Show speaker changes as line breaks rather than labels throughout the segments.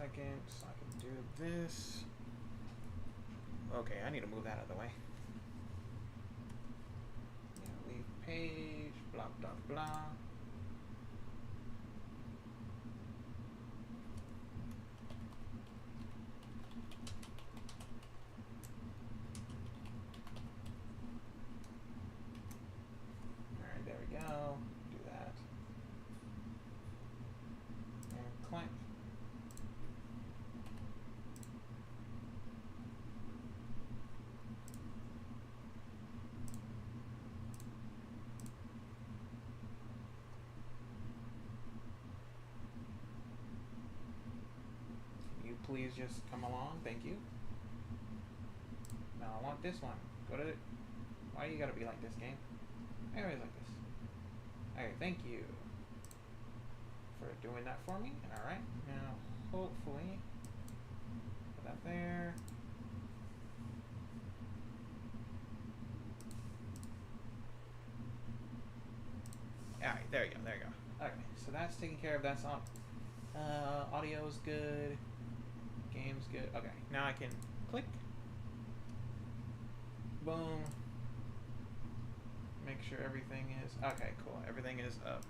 second so I can do this. Okay, I need to move that out of the way. Yeah, leave page, blah, blah, blah. Alright, there we go. Do that. And clank. Please just come along, thank you. Now I want this one. Go to it. Why you gotta be like this, game? I always like this. Okay, thank you for doing that for me. Alright, now hopefully put that there. Alright, there you go, there you go. Okay, so that's taken care of, that's on. Audio's good. Game's good. Okay, now I can click. Boom. Make sure everything is okay. Cool. Everything is up.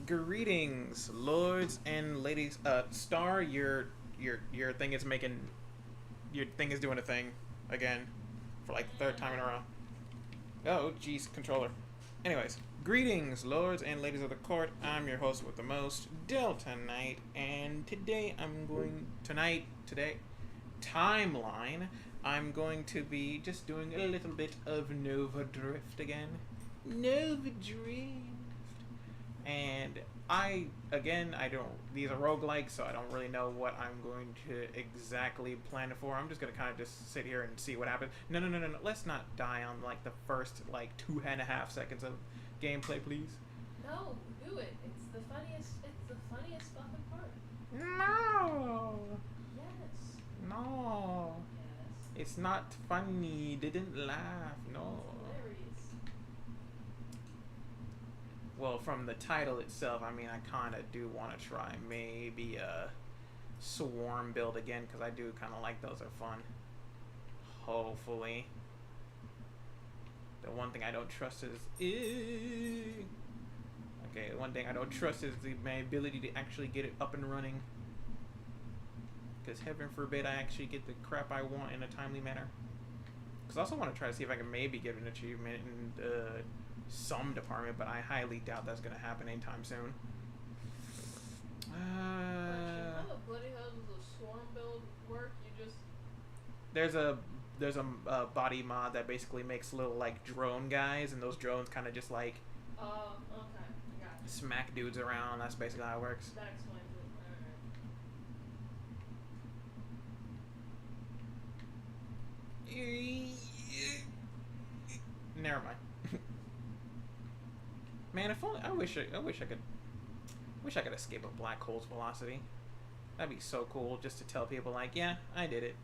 Greetings, lords and ladies. Star, your thing is making. Your thing is doing a thing again, for like the third time in a row. Oh, geez, controller. Anyways, greetings, lords and ladies of the court. I'm your host with the most, DeltaKnight, and today timeline, I'm going to be just doing a little bit of Nova Drift again. Nova Drift. And these are roguelikes, so I don't really know what I'm going to exactly plan for. I'm just going to kind of just sit here and see what happens. No, let's not die on like the first like 2.5 seconds of gameplay, please.
No, do it. It's the funniest fucking part.
No.
Yes.
No.
Yes.
It's not funny. Didn't laugh. No.
It's hilarious.
Well, from the title itself, I mean, I kind of do want to try maybe a swarm build again, because I do kind of like those. Are fun. Hopefully. The one thing I don't trust is... Okay, one thing I don't trust is my ability to actually get it up and running. Because heaven forbid I actually get the crap I want in a timely manner. Because I also want to try to see if I can maybe get an achievement in some department, but I highly doubt that's going to happen anytime soon.
How the bloody hell does a swarm build work? You just...
There's a body mod that basically makes little like drone guys, and those drones kind of just like
okay, I got it.
Smack dudes around. That's basically how it works.
That explains
it. Never mind. Man, if only I wish I could escape a black hole's velocity. That'd be so cool, just to tell people like, yeah, I did it.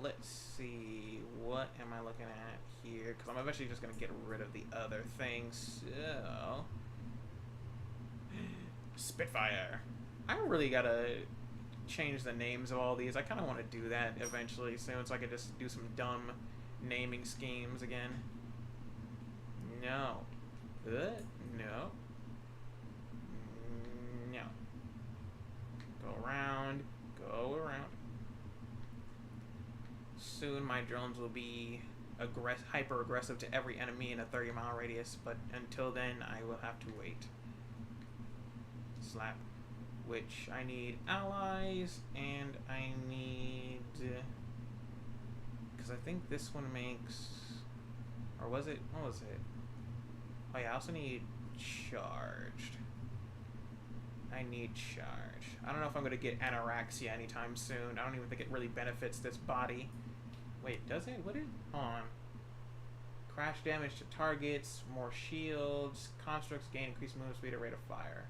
Let's see, what am I looking at here? Because I'm eventually just going to get rid of the other things. So, Spitfire. I really got to change the names of all these. I kind of want to do that eventually soon, so I can just do some dumb naming schemes again. No. No. No. Go around. Go around. Soon my drones will be hyper-aggressive to every enemy in a 30-mile radius, but until then I will have to wait. Slap. Which I need allies, and I need... Because I think this one makes... Or was it? What was it? Oh yeah, I also need charged. I need charge. I don't know if I'm going to get anorexia anytime soon. I don't even think it really benefits this body. Wait, does it? What is... Hold on. Crash damage to targets, more shields, constructs gain increased movement speed at rate of fire.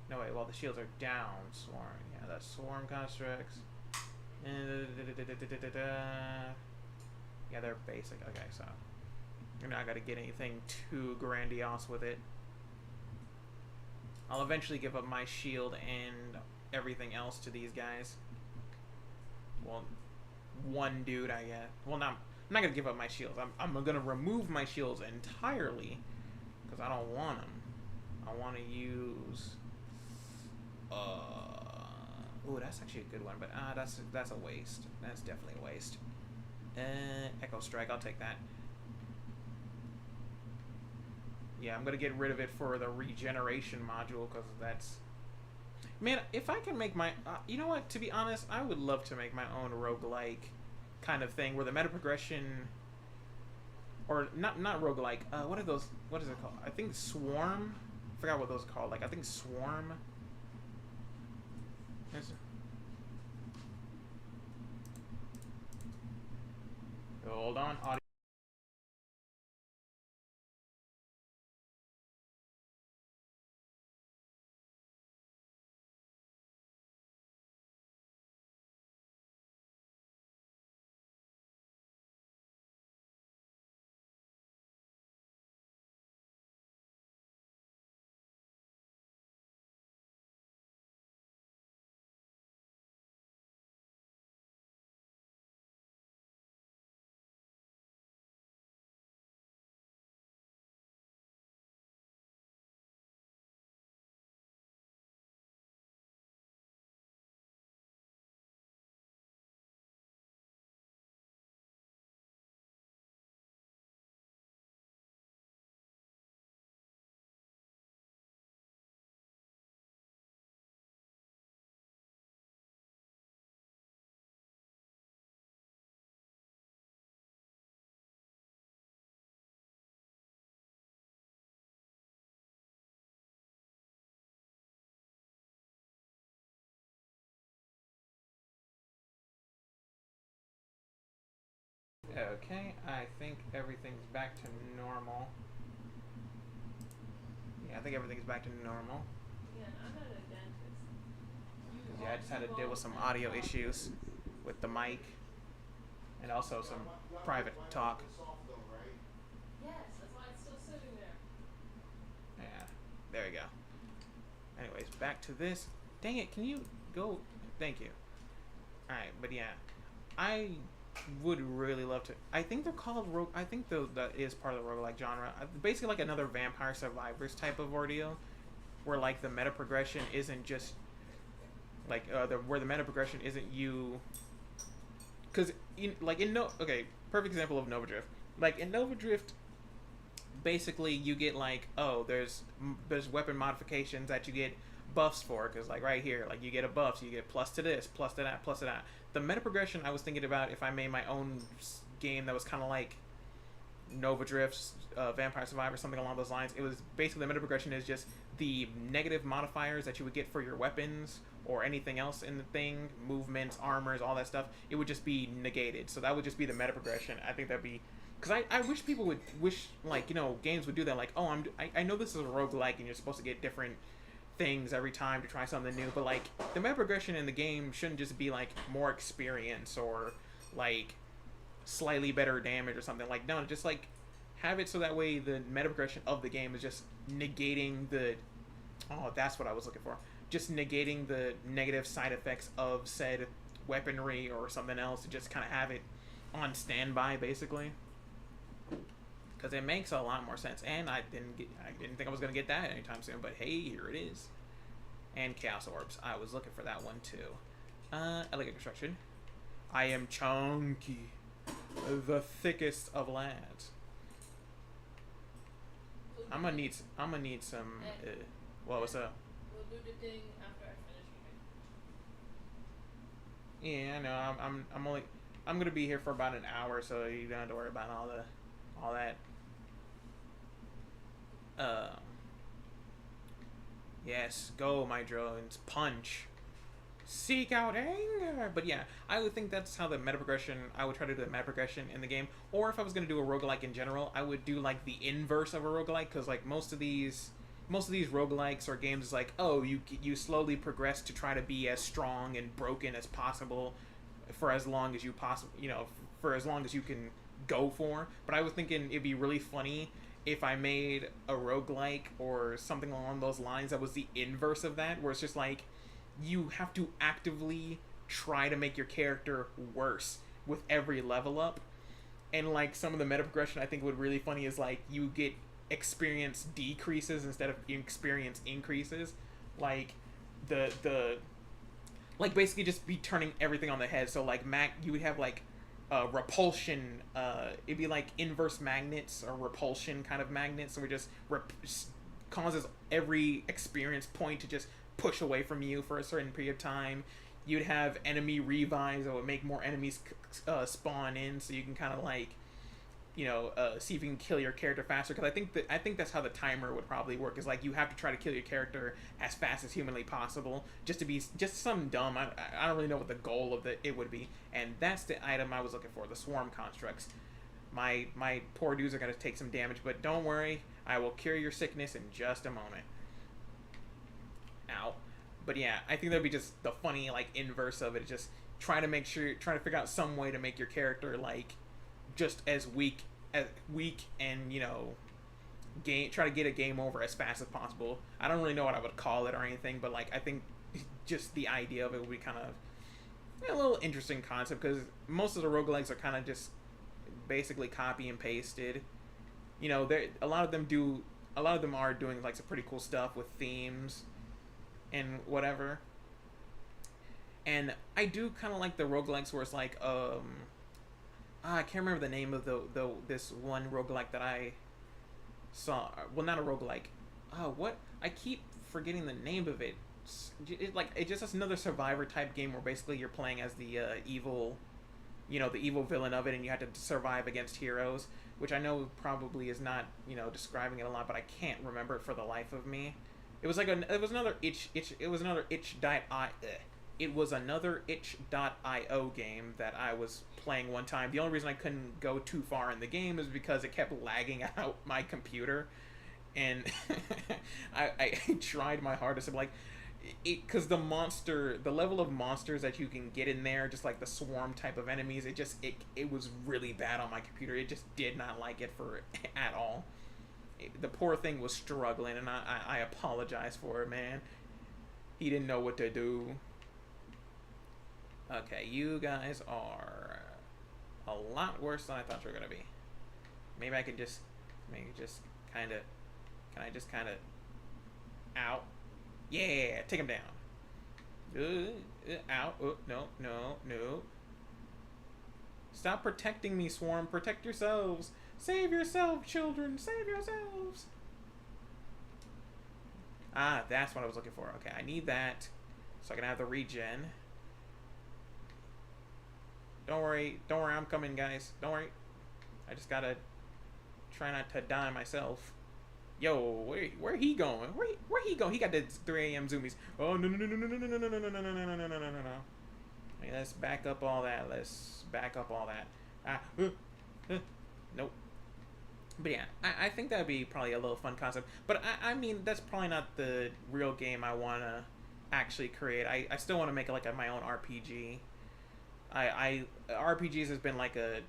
No, wait, well, the shields are down. Swarm. Yeah, that's swarm constructs. Yeah, they're basic. Okay, so... You're not going to get anything too grandiose with it. I'll eventually give up my shield and everything else to these guys. Well, one dude, I guess. Well, I'm not gonna give up my shields. I'm gonna remove my shields entirely because I don't want them. I want to use. Oh, that's actually a good one, but that's a waste. That's definitely a waste. Echo Strike, I'll take that. Yeah, I'm gonna get rid of it for the regeneration module because that's. Man, if I can make my, you know what? To be honest, I would love to make my own roguelike kind of thing where the meta progression, or not roguelike. What are those? What is it called? I think Swarm. I forgot what those are called. Like I think Swarm. Hold on, audio. Okay, I think everything's back to normal. Yeah, I think everything's back to normal.
Yeah, I'm at a dentist.
Yeah, I just had to deal with some audio issues with the mic and also some private talk.
Yes, that's why it's still sitting there.
Yeah, there we go. Anyways, back to this. Dang it, can you go? Thank you. Alright, but yeah, I would really love to. I think they're called rogue. I think that is part of the roguelike genre. Basically, like another Vampire Survivors type of ordeal, where like the meta progression isn't just like where the meta progression isn't you. Because perfect example of Nova Drift. Like in Nova Drift, basically you get like there's weapon modifications that you get buffs for, because like right here, like you get a buff, so you get plus to this, plus to that, plus to that. The meta progression I was thinking about, if I made my own game that was kind of like Nova Drift's Vampire Survivor, something along those lines, it was basically the meta progression is just the negative modifiers that you would get for your weapons or anything else in the thing, movements, armors, all that stuff, it would just be negated. So that would just be the meta progression. I think that'd be, because I wish people would like, games would do that, like, I know this is a roguelike and you're supposed to get different things every time to try something new, but like the meta progression in the game shouldn't just be like more experience or like slightly better damage or something. Like, no, just like have it so that way the meta progression of the game is just negating the that's what I was looking for, just negating the negative side effects of said weaponry or something else, to just kind of have it on standby basically, because it makes a lot more sense. And I didn't think I was gonna get that anytime soon, but hey, here it is. And Chaos Orbs, I was looking for that one too. Elegant Construction, I am chunky, the thickest of lads. I'm gonna need some. What was up?
We'll do the thing after I finish eating.
Yeah, no, I'm gonna be here for about an hour, so you don't have to worry about all that. Yes, go my drones, punch, seek out anger. But yeah, I would think that's how the meta progression. I would try to do the meta progression in the game. Or if I was gonna do a roguelike in general, I would do like the inverse of a roguelike, because like most of these roguelikes or games is like, you slowly progress to try to be as strong and broken as possible for as long as you for as long as you can go for. But I was thinking it'd be really funny if I made a roguelike or something along those lines that was the inverse of that, where it's just like you have to actively try to make your character worse with every level up. And like some of the meta progression I think would really funny is like you get experience decreases instead of experience increases. Like the like basically just be turning everything on the head. So like you would have like repulsion, it'd be like inverse magnets or repulsion kind of magnets, so we just causes every experience point to just push away from you for a certain period of time. You'd have enemy revives that would make more enemies spawn in, so you can kind of like, you know, see if you can kill your character faster. Because I think that's how the timer would probably work. Is like you have to try to kill your character as fast as humanly possible, just to be just some dumb. I don't really know what the goal of it would be, and that's the item I was looking for. The swarm constructs. My poor dudes are gonna take some damage, but don't worry, I will cure your sickness in just a moment. Ow. But yeah, I think that'd be just the funny like inverse of it. Just try to figure out some way to make your character like just as weak and, you know, try to get a game over as fast as possible. I don't really know what I would call it or anything, but like I think just the idea of it would be kind of a little interesting concept, because most of the roguelikes are kind of just basically copy and pasted. You know, a lot of them are doing like some pretty cool stuff with themes and whatever. And I do kind of like the roguelikes where it's like I can't remember the name of this one roguelike that I saw. Well, not a roguelike. What? I keep forgetting the name of it. It's just another survivor type game where basically you're playing as the evil, you know, the evil villain of it, and you have to survive against heroes, which I know probably is not, you know, describing it a lot, but I can't remember it for the life of me. It was another itch.io game that I was playing one time. The only reason I couldn't go too far in the game is because it kept lagging out my computer, and I tried my hardest to like because the level of monsters that you can get in there, just like the swarm type of enemies, it was really bad on my computer. It just did not like it at all. The poor thing was struggling, and I apologize for it, man. He didn't know what to do. Okay, you guys are a lot worse than I thought you were gonna be. Maybe I can just kind of, ow, yeah, take him down. Ow, no. Stop protecting me, Swarm. Protect yourselves. Save yourself, children. Save yourselves. Ah, that's what I was looking for. Okay, I need that so I can have the regen. Don't worry, I'm coming, guys. Don't worry. I just gotta try not to die myself. Yo, where he going? Where he going? He got the 3 a.m. zoomies. Oh no. Okay, let's back up all that. Nope. But yeah, I think that'd be probably a little fun concept. But I mean, that's probably not the real game I wanna actually create. I still want to make like my own RPG. RPGs has been like a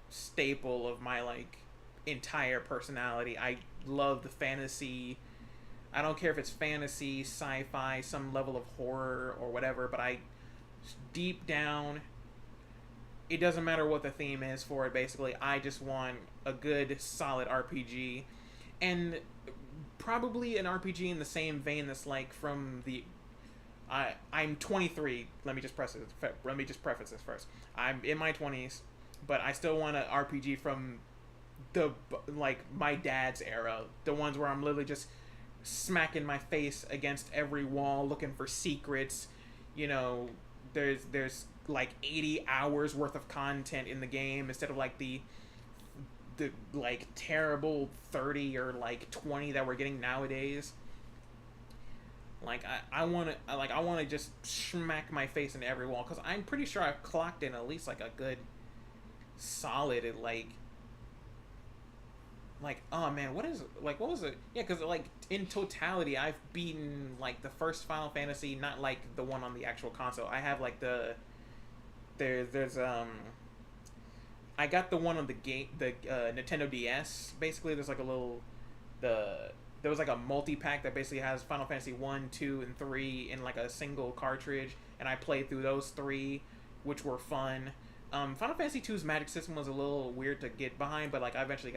staple of my like entire personality. I love the fantasy. I don't care if it's fantasy, sci-fi, some level of horror or whatever, but deep down, it doesn't matter what the theme is for it, basically. I just want a good, solid RPG. And probably an RPG in the same vein that's like from the... I'm 23. Let me just preface this first. I'm in my 20s, but I still want an RPG from my dad's era. The ones where I'm literally just smacking my face against every wall looking for secrets. You know, there's like 80 hours worth of content in the game instead of like the like terrible 30 or like 20 that we're getting nowadays. Like I want to just smack my face into every wall, because I'm pretty sure I've clocked in at least like a good solid at like oh man, what was it? Yeah, because like in totality I've beaten like the first Final Fantasy, not like the one on the actual console. I have like there's I got the one on the game, the Nintendo DS. Basically, there's like a little there was like a multi-pack that basically has Final Fantasy 1, 2, and 3 in like a single cartridge, and I played through those three, which were fun. Final Fantasy 2's magic system was a little weird to get behind, but like I eventually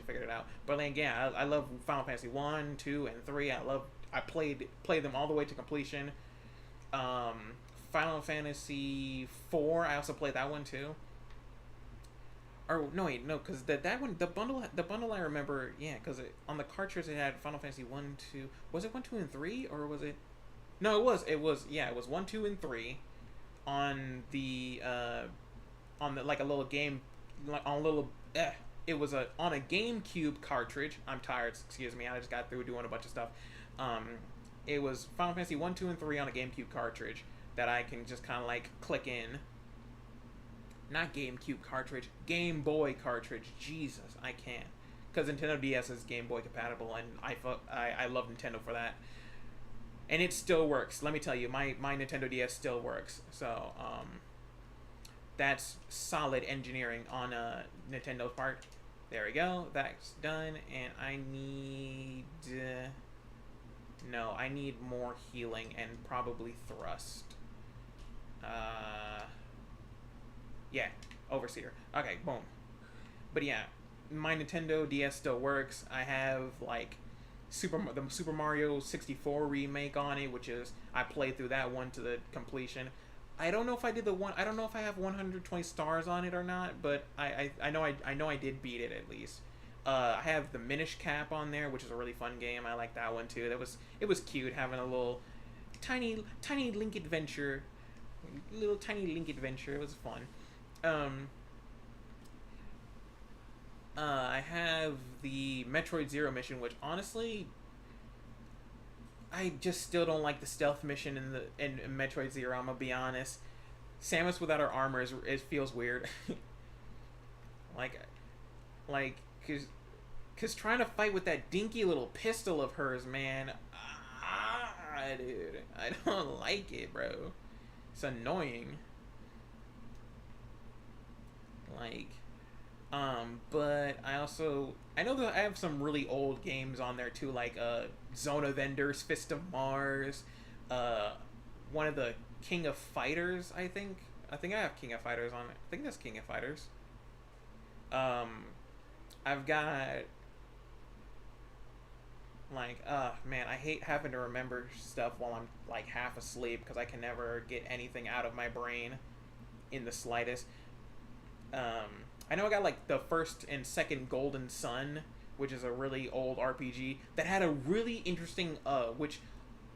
figured it out. But like, yeah, I love Final Fantasy 1, 2, and 3. I played them all the way to completion. Final Fantasy 4, I also played that one too. Or no, wait, no, because that one, the bundle I remember, yeah, because on the cartridge it had Final Fantasy 1, 2. Was it 1, 2, and 3, or was it? No, it was 1, 2, and 3 on the like a little game, like on a little. It was on a GameCube cartridge. I'm tired. Excuse me. I just got through doing a bunch of stuff. It was Final Fantasy 1, 2, and 3 on a GameCube cartridge that I can just kind of like click in. Not GameCube cartridge, Game Boy cartridge. Jesus, I can't, because Nintendo DS is Game Boy compatible, and I love Nintendo for that, and it still works. Let me tell you, my Nintendo DS still works. So that's solid engineering on Nintendo's part. There we go. That's done, and I need I need more healing and probably thrust. Yeah, Overseer. Okay, boom. But yeah, my Nintendo DS still works. I have like the Super Mario 64 remake on it, which is I played through that one to the completion. I don't know if I did the one. I don't know if I have 120 stars on it or not, but I know I did beat it at least. I have the Minish Cap on there, which is a really fun game. I like that one too. It was cute having a little tiny Link adventure, little tiny Link adventure. It was fun. I have the Metroid Zero mission, which honestly, I just still don't like the stealth mission in Metroid Zero. I'm gonna be honest. Samus without her armor it feels weird. cause trying to fight with that dinky little pistol of hers, man. Dude, I don't like it, bro. It's annoying. But I know that I have some really old games on there too, like Zone of Enders, Fist of Mars, one of the King of Fighters. I think I have King of Fighters on it. I think that's King of Fighters. I've got man, I hate having to remember stuff while I'm like half asleep because I can never get anything out of my brain in the slightest. I know I got like the first and second Golden Sun, which is a really old RPG that had a really interesting, which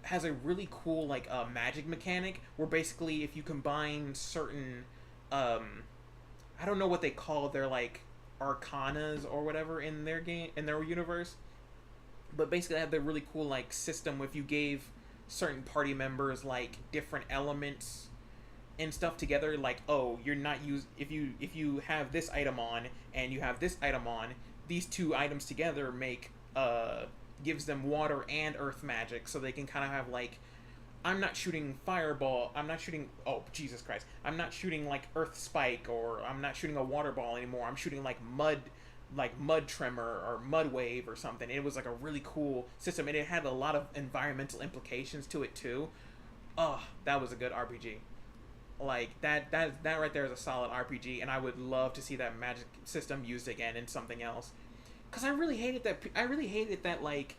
has a really cool like magic mechanic where basically if you combine certain, I don't know what they call their like arcanas or whatever in their game, in their universe, but basically they have the really cool like system if you gave certain party members like different elements and stuff together, like, oh, you're not if you have this item on and you have this item on, these two items together make gives them water and earth magic, so they can kind of have like, I'm not shooting fireball, I'm not shooting, oh Jesus Christ, I'm not shooting like earth spike, or I'm not shooting a water ball anymore, I'm shooting like mud tremor or mud wave or something. It was like a really cool system, and it had a lot of environmental implications to it too. Oh, that was a good RPG. Like that right there is a solid RPG, and I would love to see that magic system used again in something else. Cause I really hated that like,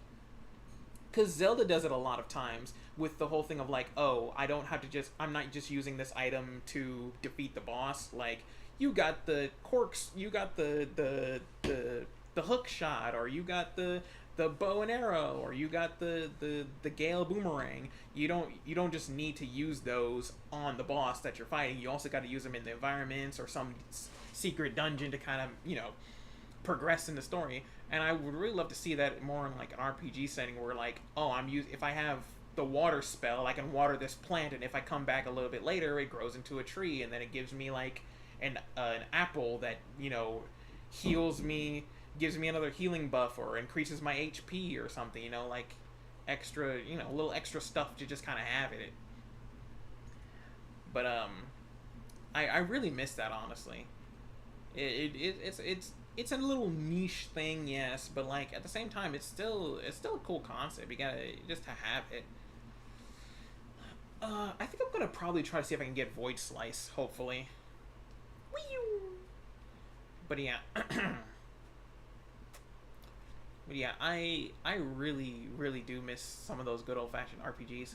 cause Zelda does it a lot of times with the whole thing of like, oh, I'm not just using this item to defeat the boss. Like, you got the corks, you got the hook shot, or you got the bow and arrow, or you got the Gale boomerang. You don't just need to use those on the boss that you're fighting. You also got to use them in the environments or some secret dungeon to kind of, progress in the story. And I would really love to see that more in like an RPG setting where like, oh, if I have the water spell, I can water this plant, and if I come back a little bit later, it grows into a tree, and then it gives me like an apple that heals me, gives me another healing buff, or increases my HP or something, like extra, a little extra stuff to just kind of have it. But I really miss that, honestly. It's a little niche thing, yes, but like at the same time, it's still a cool concept. You gotta just to have it. I think I'm gonna probably try to see if I can get Void Slice. Hopefully. Whee! But yeah, but yeah, I really do miss some of those good old fashioned RPGs,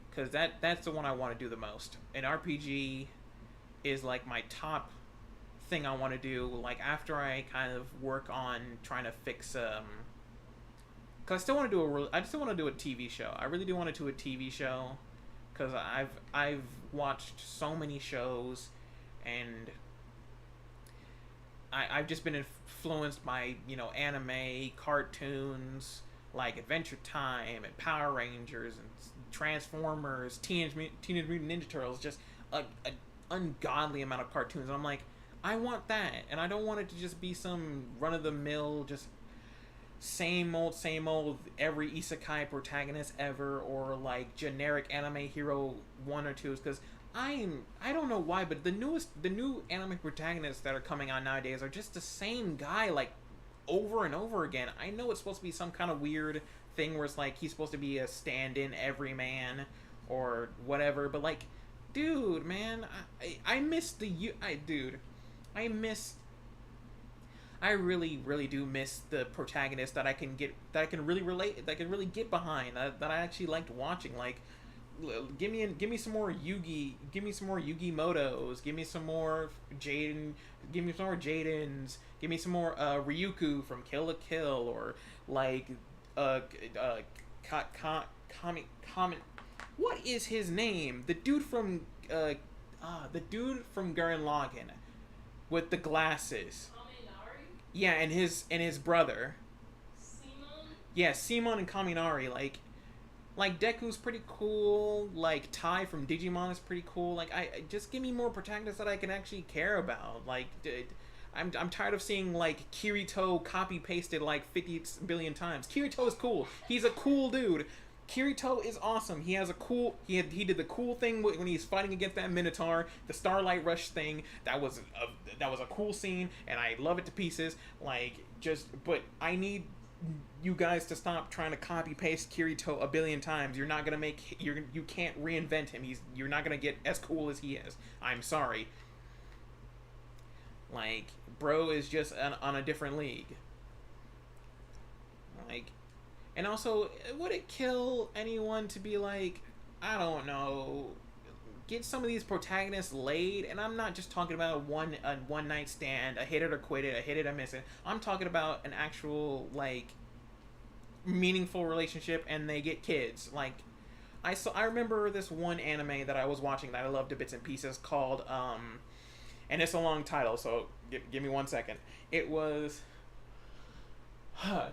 because that's the one I want to do the most. An RPG is like my top thing I want to do. Like after I kind of work on trying to fix because I still want to do I still want to do a TV show. I really do want to do a TV show, because I've watched so many shows, and I've just been influenced by, anime, cartoons, like Adventure Time and Power Rangers and Transformers, Teenage Mutant Ninja Turtles, just a ungodly amount of cartoons. And I'm like, I want that, and I don't want it to just be some run of the mill, just same old every isekai protagonist ever, or like generic anime hero one or twos, because I don't know why, but the new anime protagonists that are coming on nowadays are just the same guy, like over and over again. I know it's supposed to be some kind of weird thing where it's like he's supposed to be a stand-in everyman or whatever, but like, dude, man, I miss I really do miss the protagonist that I can really relate, that I can really get behind, that I actually liked watching. Like, give me some more Yugi, give me some more Yugi Motos, give me some more Jaden, give me some more Jadens, give me some more Ryuku from Kill la Kill, or like what is his name? The dude from Gurren Lagann with the glasses. Yeah, and his brother.
Simon?
Yeah, Simon and Kaminari. Like Deku's pretty cool. Like Tai from Digimon is pretty cool. Like I just give me more protagonists that I can actually care about. Like I'm tired of seeing like Kirito copy pasted like 50 billion times. Kirito is cool. He's a cool dude. Kirito is awesome. He has a cool. He did the cool thing when he's fighting against that Minotaur, the Starlight Rush thing. That was a cool scene, and I love it to pieces. But I need you guys to stop trying to copy paste Kirito a billion times. You're not gonna you can't reinvent him. You're not gonna get as cool as he is. I'm sorry. Like, bro is just on a different league. Like. And also, would it kill anyone to be like, I don't know, get some of these protagonists laid? And I'm not just talking about a one night stand, a hit it or quit it, a hit it or miss it. I'm talking about an actual, like, meaningful relationship, and they get kids. Like, I remember this one anime that I was watching that I loved to bits and pieces called and it's a long title, so give me 1 second. It was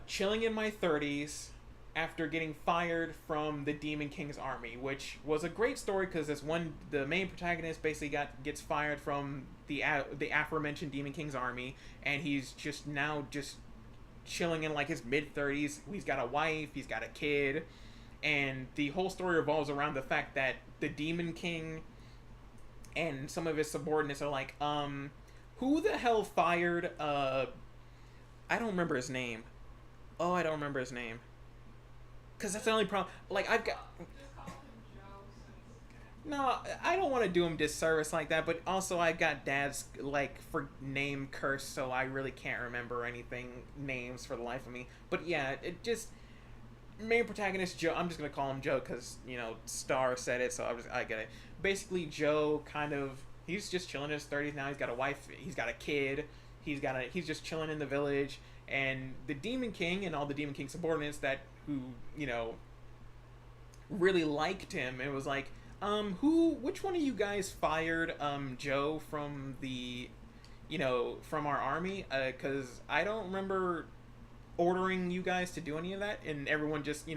chilling in my 30s after getting fired from the Demon King's army, which was a great story because the main protagonist basically gets fired from the aforementioned Demon King's army, and he's just chilling in like his mid 30s. He's got a wife, he's got a kid, and the whole story revolves around the fact that the Demon King and some of his subordinates are like, who the hell fired I don't remember his name. Oh, I don't remember his name. Because that's the only problem. Like, I've got... No, I don't want to do him disservice like that, but also I got Dad's, like, for name curse, so I really can't remember names for the life of me. But yeah, it just... Main protagonist, Joe, I'm just going to call him Joe because, Star said it, so I get it. Basically, Joe kind of... He's just chilling in his 30s now. He's got a wife, he's got a kid... He's just chilling in the village, and the Demon King and all the Demon King subordinates who really liked him. It was like, which one of you guys fired Joe from from our army? Because I don't remember ordering you guys to do any of that. And everyone just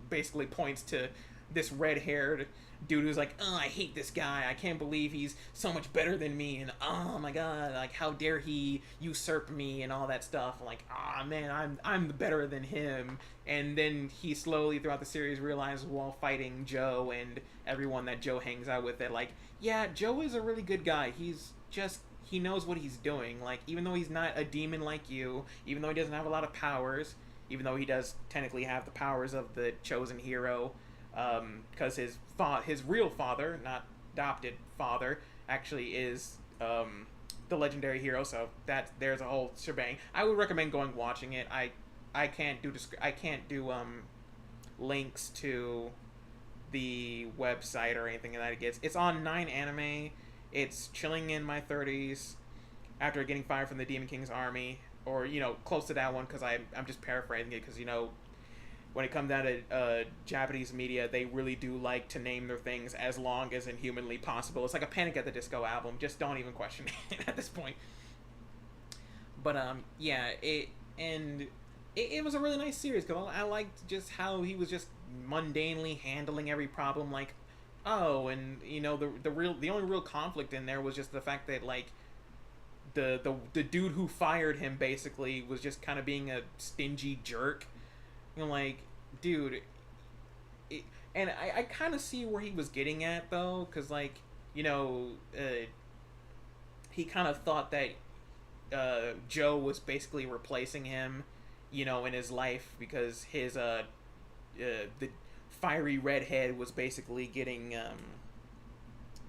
basically points to this red-haired dude who's like, oh, I hate this guy. I can't believe he's so much better than me. And oh my god, like how dare he usurp me and all that stuff. Like, man, I'm better than him. And then he slowly throughout the series realizes while fighting Joe and everyone that Joe hangs out with that like, yeah, Joe is a really good guy. he knows what he's doing. Like, even though he's not a demon like you, even though he doesn't have a lot of powers, even though he does technically have the powers of the chosen hero, because his real father, not adopted father, actually is the legendary hero. So there's a whole shebang. I would recommend going watching it. I can't do links to the website or anything that it gets. It's on 9 Anime. It's chilling in my 30s after getting fired from the Demon King's army, or close to that one, because I'm just paraphrasing it, because when it comes down to Japanese media, they really do like to name their things as long as inhumanly possible. It's like a Panic at the Disco album. Just don't even question it at this point. But yeah, it was a really nice series, because I liked just how he was just mundanely handling every problem. Like, oh, and the only real conflict in there was just the fact that, like, the dude who fired him basically was just kind of being a stingy jerk. Like, dude, and I kind of see where he was getting at, though, because, like, he kind of thought that Joe was basically replacing him, in his life, because his the fiery redhead was basically getting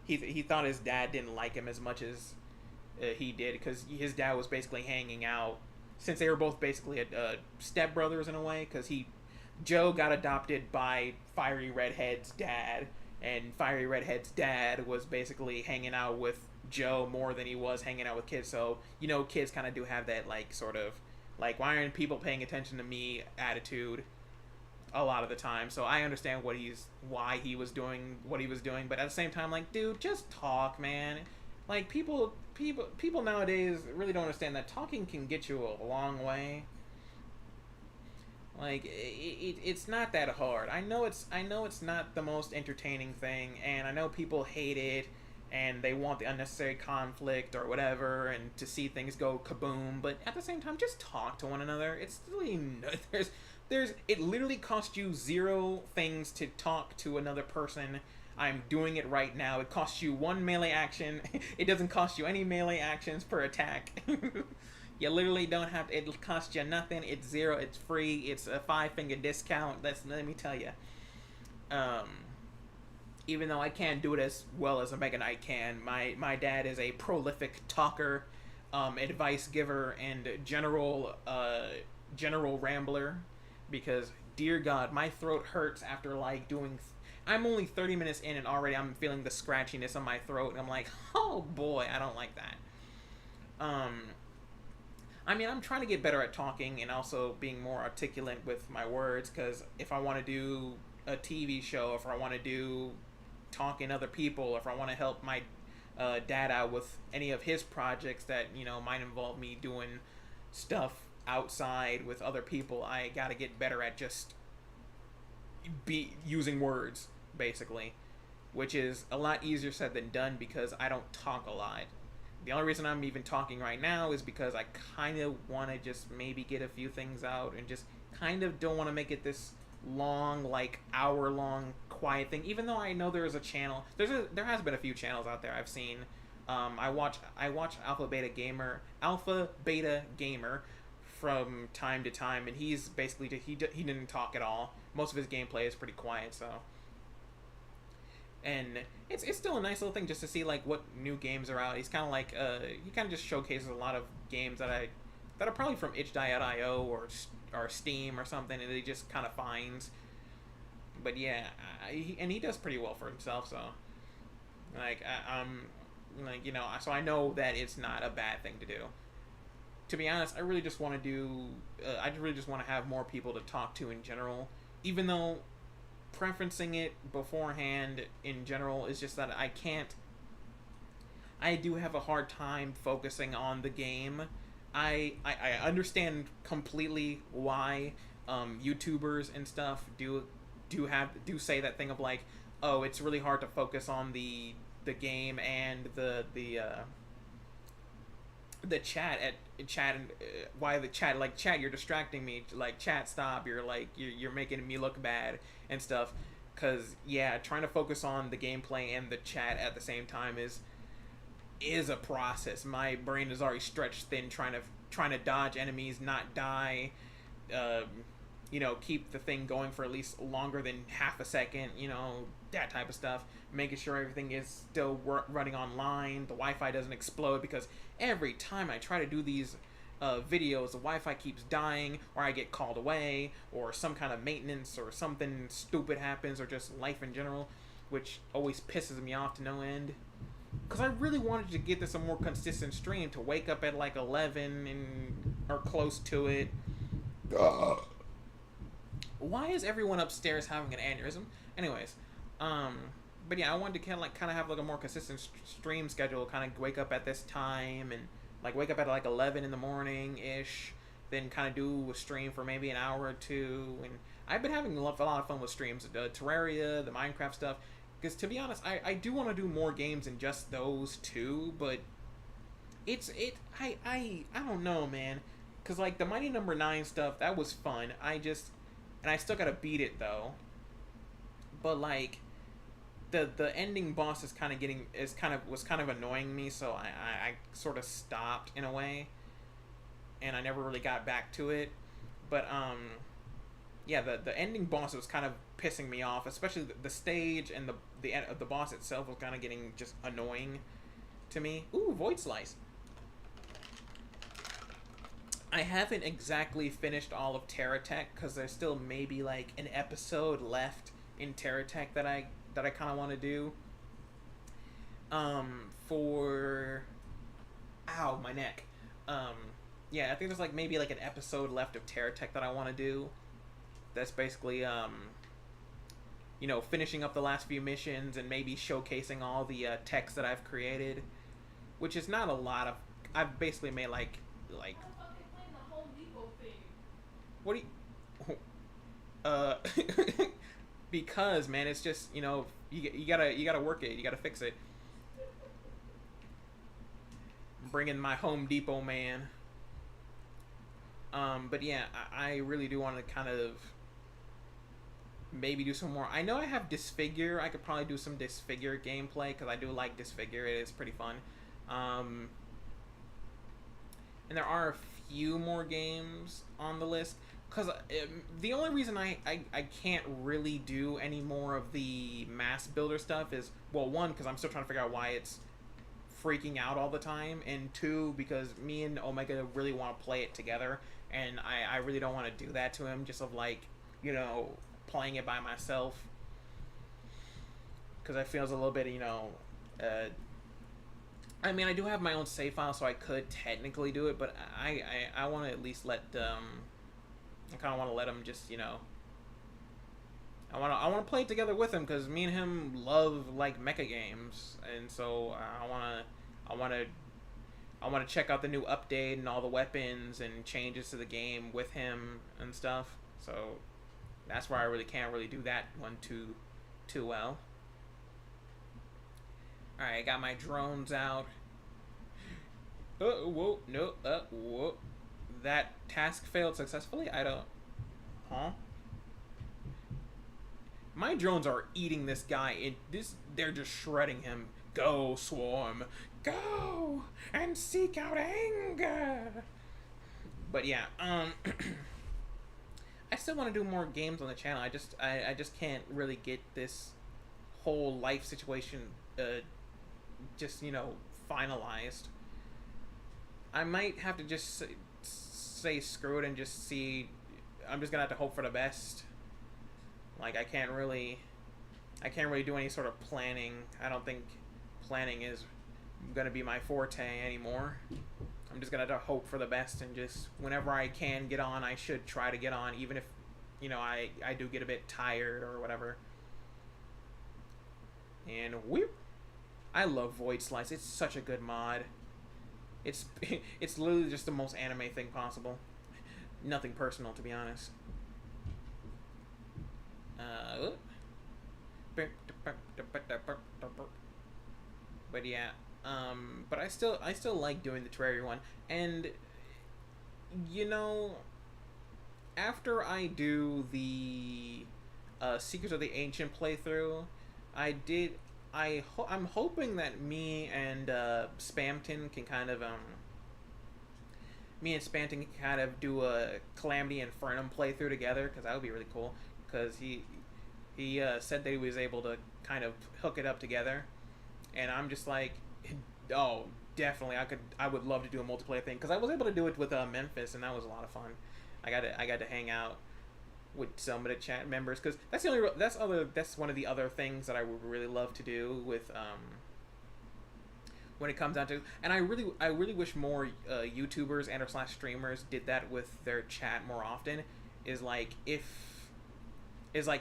he thought his dad didn't like him as much as he did, because his dad was basically hanging out, since they were both basically stepbrothers in a way, because Joe got adopted by Fiery Redhead's dad, and Fiery Redhead's dad was basically hanging out with Joe more than he was hanging out with kids. So kids kind of do have that, like, sort of like, why aren't people paying attention to me attitude a lot of the time. So I understand why he was doing what he was doing, but at the same time, like, dude, just talk, man. Like, people nowadays really don't understand that talking can get you a long way. Like, it's not that hard. I know it's not the most entertaining thing, and I know people hate it, and they want the unnecessary conflict or whatever, and to see things go kaboom. But at the same time, just talk to one another. It's really it literally costs you 0 things to talk to another person. I'm doing it right now. It costs you 1 melee action. It doesn't cost you any melee actions per attack. You literally don't have to. It'll cost you nothing. It's 0. It's free. It's a 5-finger discount. Let me tell you. Even though I can't do it as well as a Mega Knight can, my dad is a prolific talker, advice giver, and general rambler. Because, dear God, my throat hurts after, like, doing. I'm only 30 minutes in, and already I'm feeling the scratchiness on my throat, and I'm like, oh boy, I don't like that. I mean, I'm trying to get better at talking and also being more articulate with my words, because if I want to do a TV show, if I want to do talking to other people, if I want to help my dad out with any of his projects that, might involve me doing stuff outside with other people, I gotta get better at just using words, basically, which is a lot easier said than done, because I don't talk a lot. The only reason I'm even talking right now is because I kind of want to just maybe get a few things out, and just kind of don't want to make it this long, like, hour-long quiet thing, even though I know there is a channel. There has been a few channels out there I've seen. I watch Alpha Beta Gamer from time to time, and he's basically he didn't talk at all. Most of his gameplay is pretty quiet, so. And it's still a nice little thing just to see, like, what new games are out. He's kind of like he kind of just showcases a lot of games that are probably from itch.io or Steam or something, and he just kind of finds. But yeah, and he does pretty well for himself, so, like, so I know that it's not a bad thing to do. To be honest, I really just want to have more people to talk to in general, even though preferencing it beforehand in general is just that I do have a hard time focusing on the game. I understand completely why YouTubers and stuff do say that thing of, like, oh, it's really hard to focus on the game and the chat and why the chat, like, chat, you're distracting me, like, chat, stop, you're making me look bad and stuff. Because, yeah, trying to focus on the gameplay and the chat at the same time is is a process. My brain is already stretched thin trying to dodge enemies, not die. Um, you know, keep the thing going for at least longer than half a second. You know, that type of stuff. Making sure everything is still running online. The Wi-Fi doesn't explode, because every time I try to do these videos, the Wi-Fi keeps dying, or I get called away, or some kind of maintenance, or something stupid happens, or just life in general, which always pisses me off to no end. Because I really wanted to get this a more consistent stream, to wake up at like 11 and or close to it. Why is everyone upstairs having an aneurysm? Anyways, but yeah, I wanted to kind of have like a more consistent stream schedule. Kind of wake up at this time, and like wake up at like 11 in the morning ish. Then kind of do a stream for maybe an hour or two. And I've been having a lot of fun with streams, the Terraria, the Minecraft stuff. Because to be honest, I do want to do more games than just those two, but I don't know, man. Because like the Mighty Number 9 stuff, that was fun. And I still gotta beat it though. But like the ending boss was kind of annoying me, so I sort of stopped in a way, and I never really got back to it. But yeah, the ending boss was kind of pissing me off, especially the stage, and the boss itself was kind of getting just annoying to me. Ooh, Void Slice. I haven't exactly finished all of Terra Tech, because there's still maybe like an episode left in Terra Tech that I kind of want to do. For ow, my neck. Yeah, I think there's like maybe like an episode left of Terra Tech that I want to do. That's basically you know, finishing up the last few missions and maybe showcasing all the techs that I've created, which is not a lot of. I've basically made like. What do you? Because man, it's just, you know, you gotta work it, you gotta fix it. Bring in my Home Depot man. But yeah, I really do want to kind of maybe do some more. I know I have Disfigure. I could probably do some Disfigure gameplay, because I do like Disfigure. It is pretty fun. And there are a few more games on the list, because the only reason I can't really do any more of the mass builder stuff is, well, one, because I'm still trying to figure out why it's freaking out all the time, and two, because me and Omega really want to play it together, and I really don't want to do that to him, just of like, you know, playing it by myself, because I feel it's a little bit, you know, I mean, I do have my own save file, so I could technically do it, but I want to at least let I kind of want to let him just, you know, I want to play it together with him, because me and him love like mecha games, and so I want to check out the new update and all the weapons and changes to the game with him and stuff. So that's why I really can't really do that one too well. All right, I got my drones out. Whoa, no, whoa. That task failed successfully? I don't... Huh? My drones are eating this guy. They're just shredding him. Go, Swarm. Go! And seek out anger! But yeah, I still want to do more games on the channel. I just can't really get this whole life situation just, you know, finalized. I might have to just say screw it and just see. I'm just gonna have to hope for the best. Like, I can't really do any sort of planning. I don't think planning is gonna be my forte anymore. I'm just gonna have to hope for the best, and just whenever I can get on, I should try to get on, even if, you know, I do get a bit tired or whatever. And whoop! I love Void Slice. It's such a good mod. It's literally just the most anime thing possible. Nothing personal, to be honest. But yeah, but I still like doing the Terraria one, and you know, after I do the Secrets of the Ancient playthrough, I'm hoping that Spamton can kind of me and Spamton can kind of do a Calamity Infernum playthrough together, because that would be really cool. Because he said that he was able to kind of hook it up together, and I'm just like, oh, definitely, I would love to do a multiplayer thing, because I was able to do it with Memphis, and that was a lot of fun. I got to hang out with some of the chat members, because that's one of the other things that I would really love to do with when it comes down to, and I really wish more YouTubers and or slash streamers did that with their chat more often. Is like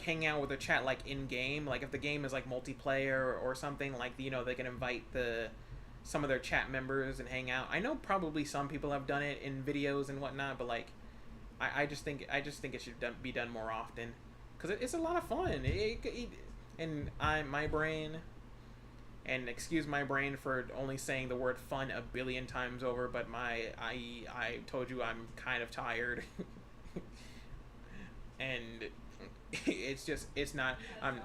hanging out with their chat like in game, like if the game is like multiplayer or something, like they can invite some of their chat members and hang out. I know probably some people have done it in videos and whatnot, but like I just think it should be done more often, because it's a lot of fun. And my brain, and excuse my brain for only saying the word fun a billion times over, but I told you I'm kind of tired. And it's not, I'm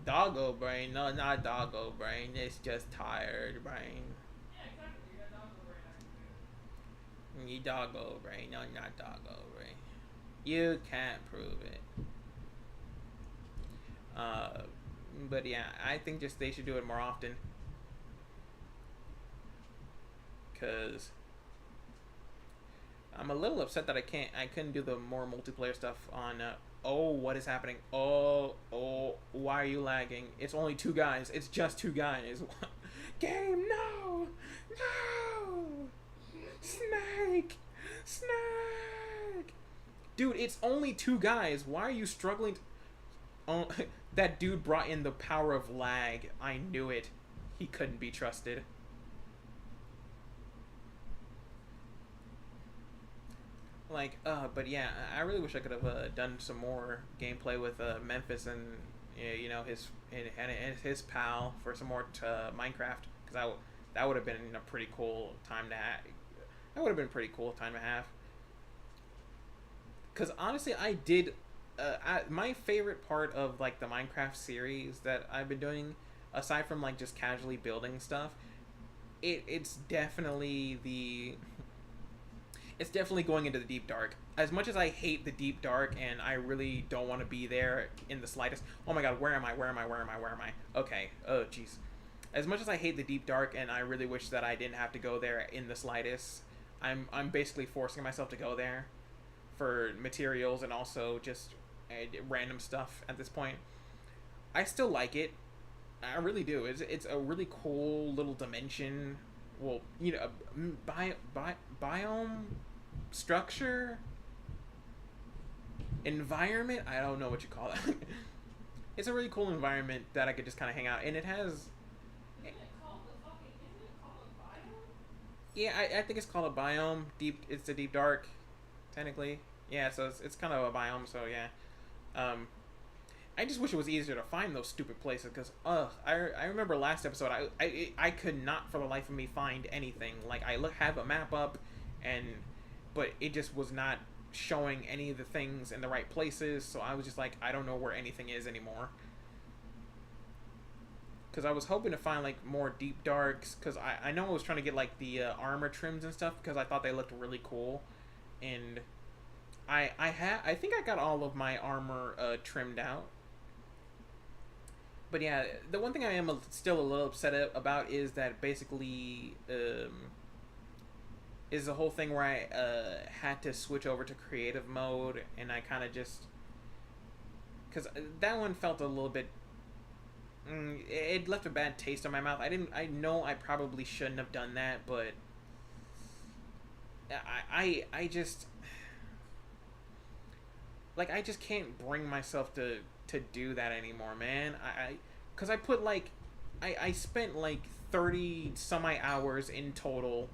doggo brain. No, not doggo brain. It's just tired brain. You doggo brain. No, not doggo brain. You can't prove it. But yeah, I think just they should do it more often. Cause I'm a little upset that I couldn't do the more multiplayer stuff on. Oh, what is happening? Oh, why are you lagging? It's only 2 guys. It's just 2 guys. Game, no, Snake. Dude, it's only 2 guys. Why are you struggling? Oh, that dude brought in the power of lag. I knew it. He couldn't be trusted. Like, but yeah, I really wish I could have done some more gameplay with Memphis and his pal for some more Minecraft, because that would have been a pretty cool time to have. That would have been a pretty cool time to have. Because honestly, I did. My favorite part of like the Minecraft series that I've been doing, aside from like just casually building stuff, it's definitely going into the deep dark. As much as I hate the deep dark and I really don't want to be there in the slightest. Oh my god, where am I? Okay. Oh jeez. As much as I hate the deep dark and I really wish that I didn't have to go there in the slightest, I'm basically forcing myself to go there for materials and also just random stuff at this point. I still like it. I really do. It's a really cool little dimension. Well, biome, structure, environment. I don't know what you call it. It's a really cool environment that I could just kind of hang out, and it has. Isn't it called a biome? Yeah, I think it's called a biome. It's a deep dark, technically. Yeah, so it's kind of a biome. So yeah. I just wish it was easier to find those stupid places, because I remember last episode I could not for the life of me find anything. Like I have a map up, but it just was not showing any of the things in the right places, so I was just like, I don't know where anything is anymore. Because I was hoping to find like more deep darks, because I know I was trying to get like the armor trims and stuff, because I thought they looked really cool, and I think I got all of my armor trimmed out. But yeah, the one thing I am still a little upset about is that basically is the whole thing where I had to switch over to creative mode, and I kind of just, because that one felt a little bit, it left a bad taste in my mouth. I know I probably shouldn't have done that, but I just, like, I just can't bring myself to do that anymore, man. Because I put like, I spent like 30 some hours in total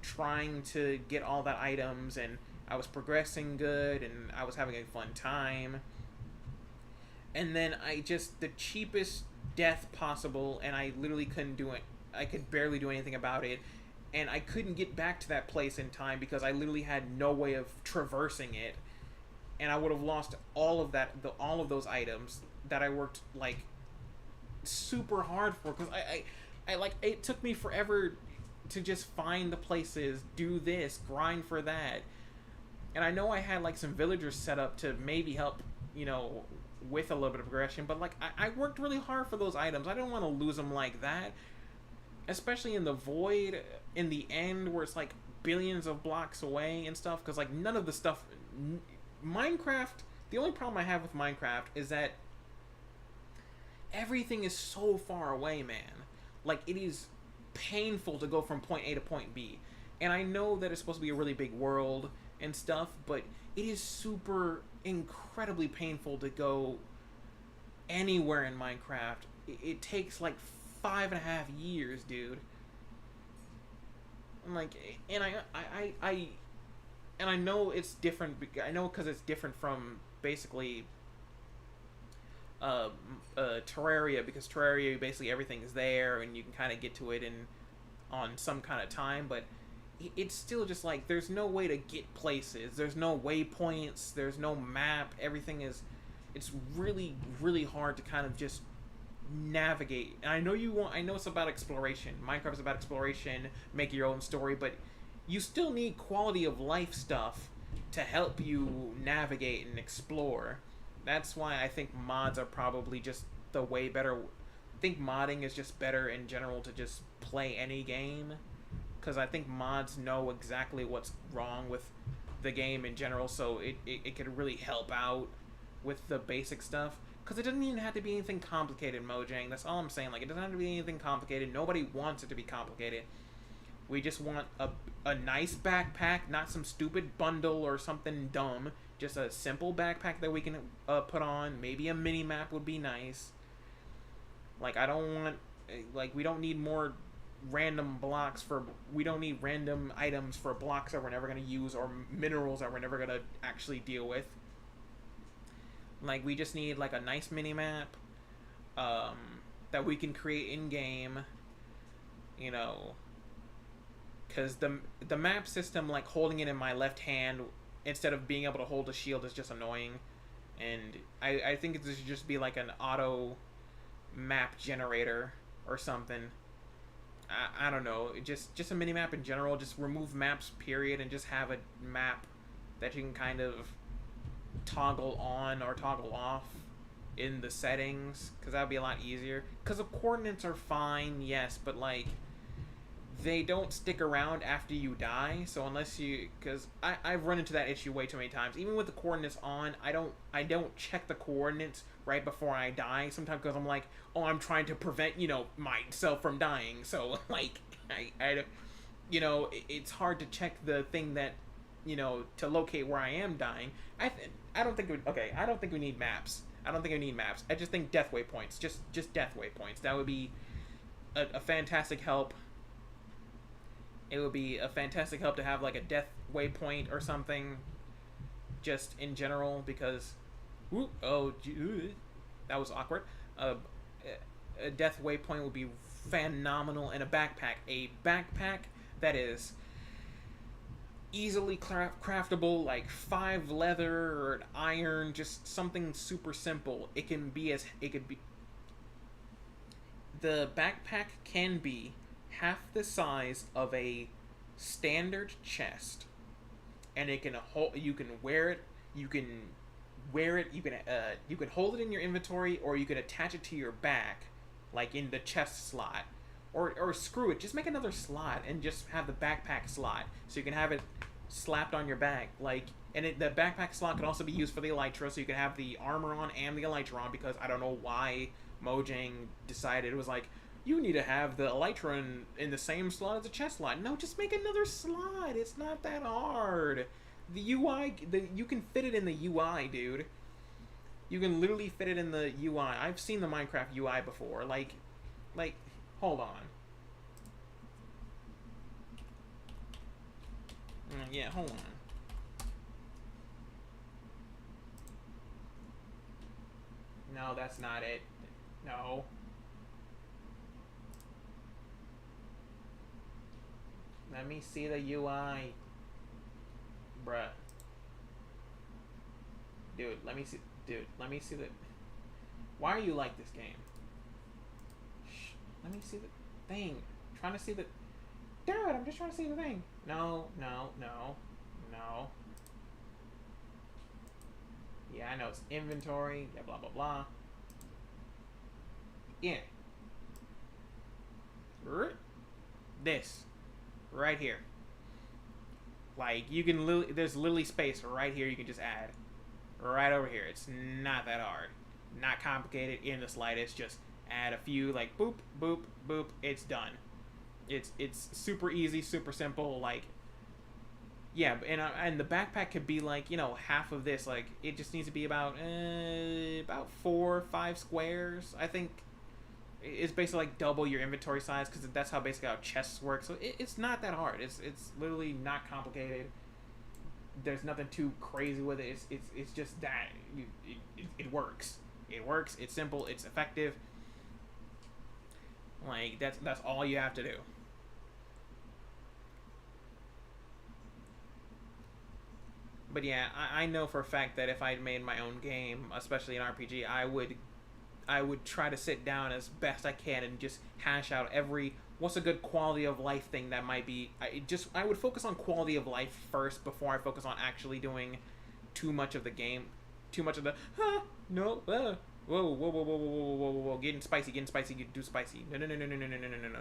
trying to get all the items, and I was progressing good, and I was having a fun time. And then the cheapest death possible, and I literally couldn't do it. I could barely do anything about it, and I couldn't get back to that place in time because I literally had no way of traversing it. And I would have lost all of those items that I worked like super hard for, because I like, it took me forever to just find the places, do this, grind for that. And I know I had like some villagers set up to maybe help, you know, with a little bit of progression, but like I worked really hard for those items. I don't want to lose them like that, especially in the void in the end where it's like billions of blocks away and stuff, because like none of the stuff Minecraft, the only problem I have with Minecraft is that everything is so far away, man. Like, it is painful to go from point A to point B. And I know that it's supposed to be a really big world and stuff, but it is super incredibly painful to go anywhere in Minecraft. It takes like 5.5 years, dude. And like, and I know it's different. I know because it's different from basically Terraria, because Terraria basically everything is there and you can kind of get to it in on some kind of time, but it's still just like there's no way to get places. There's no waypoints. There's no map. Everything is, it's really really hard to kind of just navigate. And I know I know it's about exploration. Minecraft is about exploration, make your own story, but you still need quality of life stuff to help you navigate and explore. That's why I think mods are probably just the way better. I think modding is just better in general to just play any game, because I think mods know exactly what's wrong with the game in general, so it could really help out with the basic stuff. Because it doesn't even have to be anything complicated, Mojang. That's all I'm saying. Like, it doesn't have to be anything complicated. Nobody wants it to be complicated. We just want a nice backpack, not some stupid bundle or something dumb. Just a simple backpack that we can put on. Maybe a mini-map would be nice. Like, I don't want... Like, we don't need more random blocks for... We don't need random items for blocks that we're never going to use, or minerals that we're never going to actually deal with. Like, we just need, like, a nice mini-map that we can create in-game, you know... Because the map system, like, holding it in my left hand instead of being able to hold a shield is just annoying. And I think it should just be, like, an auto map generator or something. I don't know. Just a mini-map in general. Just remove maps, period, and just have a map that you can kind of toggle on or toggle off in the settings, because that would be a lot easier. Because the coordinates are fine, yes, but, like, they don't stick around after you die. So unless you, because I've run into that issue way too many times. Even with the coordinates on, I don't check the coordinates right before I die. Sometimes because I'm like, oh, I'm trying to prevent, you know, myself from dying. So like, I don't, you know, it's hard to check the thing that, you know, to locate where I am dying. I don't think I don't think we need maps. I don't think we need maps. I just think death waypoints. Just death waypoints. That would be a fantastic help. It would be a fantastic help to have, like, a death waypoint or something, just in general, because, whoop, oh, that was awkward. A death waypoint would be phenomenal, and a backpack that is easily craftable, like 5 leather or an iron, just something super simple. It could be, the backpack can be half the size of a standard chest, and it can hold. You can wear it. You can hold it in your inventory, or you can attach it to your back, like in the chest slot, or screw it. Just make another slot and just have the backpack slot, so you can have it slapped on your back. Like, and the backpack slot can also be used for the elytra, so you can have the armor on and the elytra on. Because I don't know why Mojang decided it was like, you need to have the elytra in the same slot as the chest slot. No, just make another slot. It's not that hard. The UI, you can fit it in the UI, dude. You can literally fit it in the UI. I've seen the Minecraft UI before. Like, hold on. Yeah, hold on. No, that's not it. No. Let me see the UI. Bruh. Dude, let me see the... Why are you like this game? Let me see the thing. I'm trying to see the... Dude, I'm just trying to see the thing. No, no, no, no. Yeah, I know it's inventory. Yeah, blah, blah, blah. Yeah. This. Right here. Like, you can there's literally space right here you can just add. Right over here. It's not that hard. Not complicated in the slightest. Just add a few, like, boop, boop, boop. It's done. It's super easy, super simple. Like, yeah, and the backpack could be like, you know, half of this. Like, it just needs to be about 4 or 5 squares. I think it's basically like double your inventory size, because that's how basically how chests work. So it's not that hard. It's literally not complicated. There's nothing too crazy with it. It's just that it works. It works. It's simple. It's effective. Like, that's all you have to do. But yeah, I know for a fact that if I made my own game, especially an RPG, I would try to sit down as best I can and just hash out what's a good quality of life thing that might be. I would focus on quality of life first before I focus on actually doing too much of the game, too much of the no whoa whoa whoa whoa whoa whoa whoa whoa, getting spicy, get too spicy, no,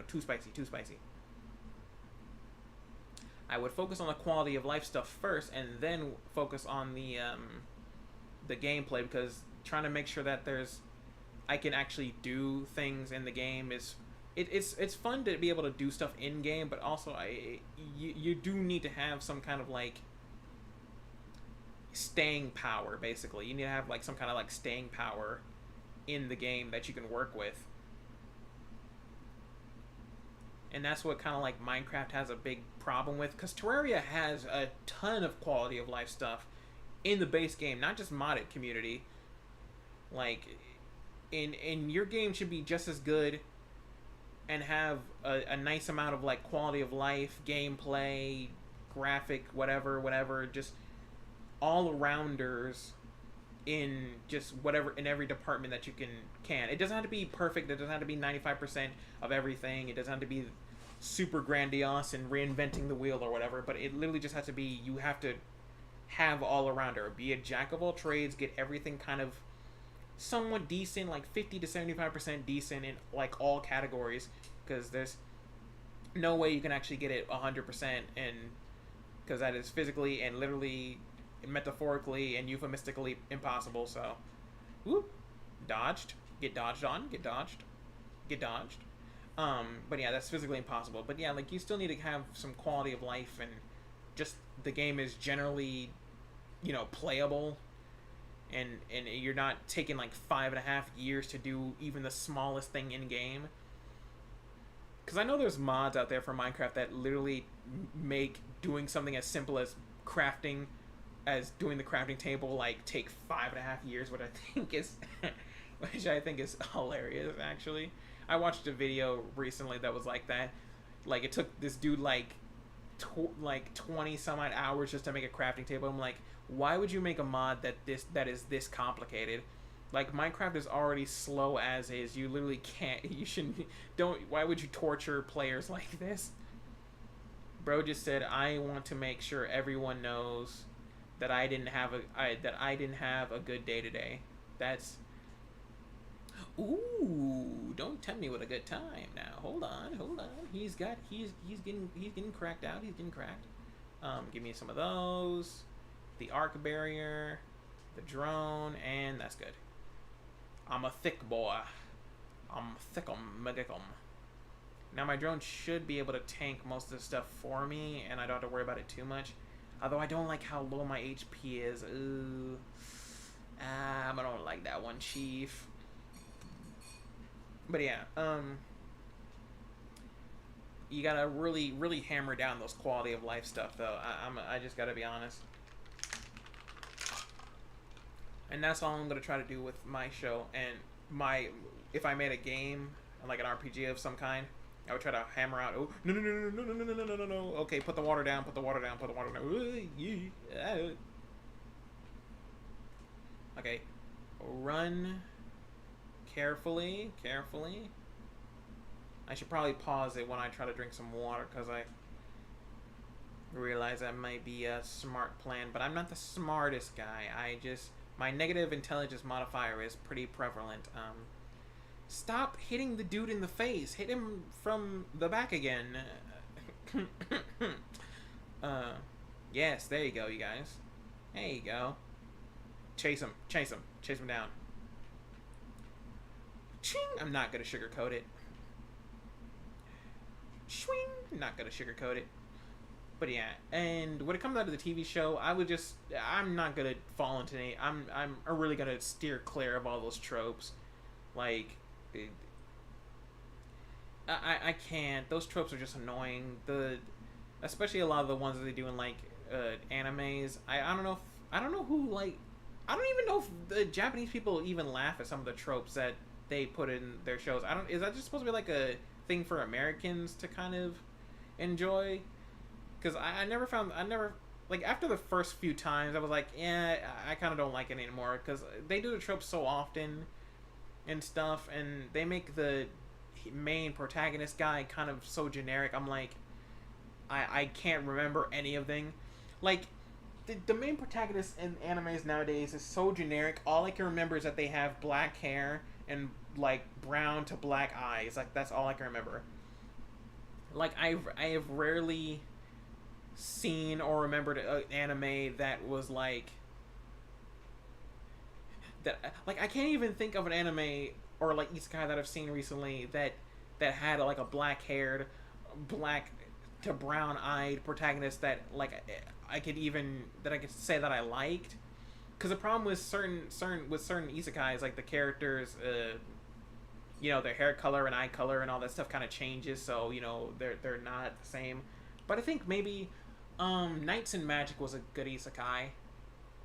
too spicy. I would focus on the quality of life stuff first, and then focus on the gameplay, because trying to make sure that I can actually do things in the game it's fun to be able to do stuff in game, but also you do need to have some kind of like staying power. Basically, you need to have like some kind of like staying power in the game that you can work with. And that's what kind of like Minecraft has a big problem with, because Terraria has a ton of quality of life stuff in the base game, not just modded community. Like, in your game should be just as good and have a nice amount of like quality of life, gameplay, graphic, whatever, just all arounders in just whatever, in every department that you can. It doesn't have to be perfect. It doesn't have to be 95% of everything. It doesn't have to be super grandiose and reinventing the wheel or whatever, but it literally just has to be, you have to have all arounder. Be a jack of all trades, get everything kind of somewhat decent, like 50 to 75% decent in like all categories, because there's no way you can actually get it 100%, and because that is physically and literally, metaphorically and euphemistically impossible. So, whoop, dodged, get dodged on, get dodged. But yeah, that's physically impossible. But yeah, like, you still need to have some quality of life, and just the game is generally, you know, playable, and you're not taking like 5.5 years to do even the smallest thing in game. Because I know there's mods out there for Minecraft that literally make doing something as simple as crafting, as doing the crafting table, like, take 5.5 years, which I think is hilarious. Actually, I watched a video recently that was like that. Like, it took this dude like 20 some odd hours just to make a crafting table. I'm like, why would you make a mod that is this complicated? Like, Minecraft is already slow as is. You literally can't. You shouldn't. Don't. Why would you torture players like this? Bro just said, I want to make sure everyone knows that I didn't have a good day today. That's. Ooh, don't tempt me with a good time now. Hold on. He's getting cracked out. He's getting cracked. Give me some of those. The arc barrier, the drone, and that's good. I'm a thick boy. I'm thickum. Now my drone should be able to tank most of the stuff for me, and I don't have to worry about it too much. Although I don't like how low my HP is. Ooh. I don't like that one, Chief. But yeah, you gotta really hammer down those quality of life stuff, though. I just gotta be honest. And that's all I'm gonna try to do with my show. And if I made a game, like an RPG of some kind, I would try to hammer out. Oh, no. Okay, put the water down. Okay, run carefully. I should probably pause it when I try to drink some water, because I realize that might be a smart plan, but I'm not the smartest guy. My negative intelligence modifier is pretty prevalent. Stop hitting the dude in the face. Hit him from the back again. Yes, there you go, you guys. There you go. Chase him down. Ching! I'm not gonna sugarcoat it. Swing! Not gonna sugarcoat it. But yeah, and when it comes out to the TV show, I'm not gonna fall into any. I'm really gonna steer clear of all those tropes. Like, I can't. Those tropes are just annoying. Especially a lot of the ones that they do in like animes. I don't know who, like, I don't even know if the Japanese people even laugh at some of the tropes that they put in their shows. Is that just supposed to be like a thing for Americans to kind of enjoy? Because I never, like, after the first few times, I was like, yeah, I kind of don't like it anymore, because they do the tropes so often and stuff, and they make the main protagonist guy kind of so generic. I'm like, I can't remember any of them. Like, the main protagonist in animes nowadays is so generic. All I can remember is that they have black hair and, like, brown to black eyes. Like, that's all I can remember. Like, I have rarely seen or remembered an anime that was like that. Like, I can't even think of an anime or like isekai that I've seen recently that had like a black haired, black to brown eyed protagonist that like I could say that I liked. Because the problem with certain isekais, like the characters, you know, their hair color and eye color and all that stuff kind of changes, so you know they're not the same. But I think maybe Knights and Magic was a good isekai,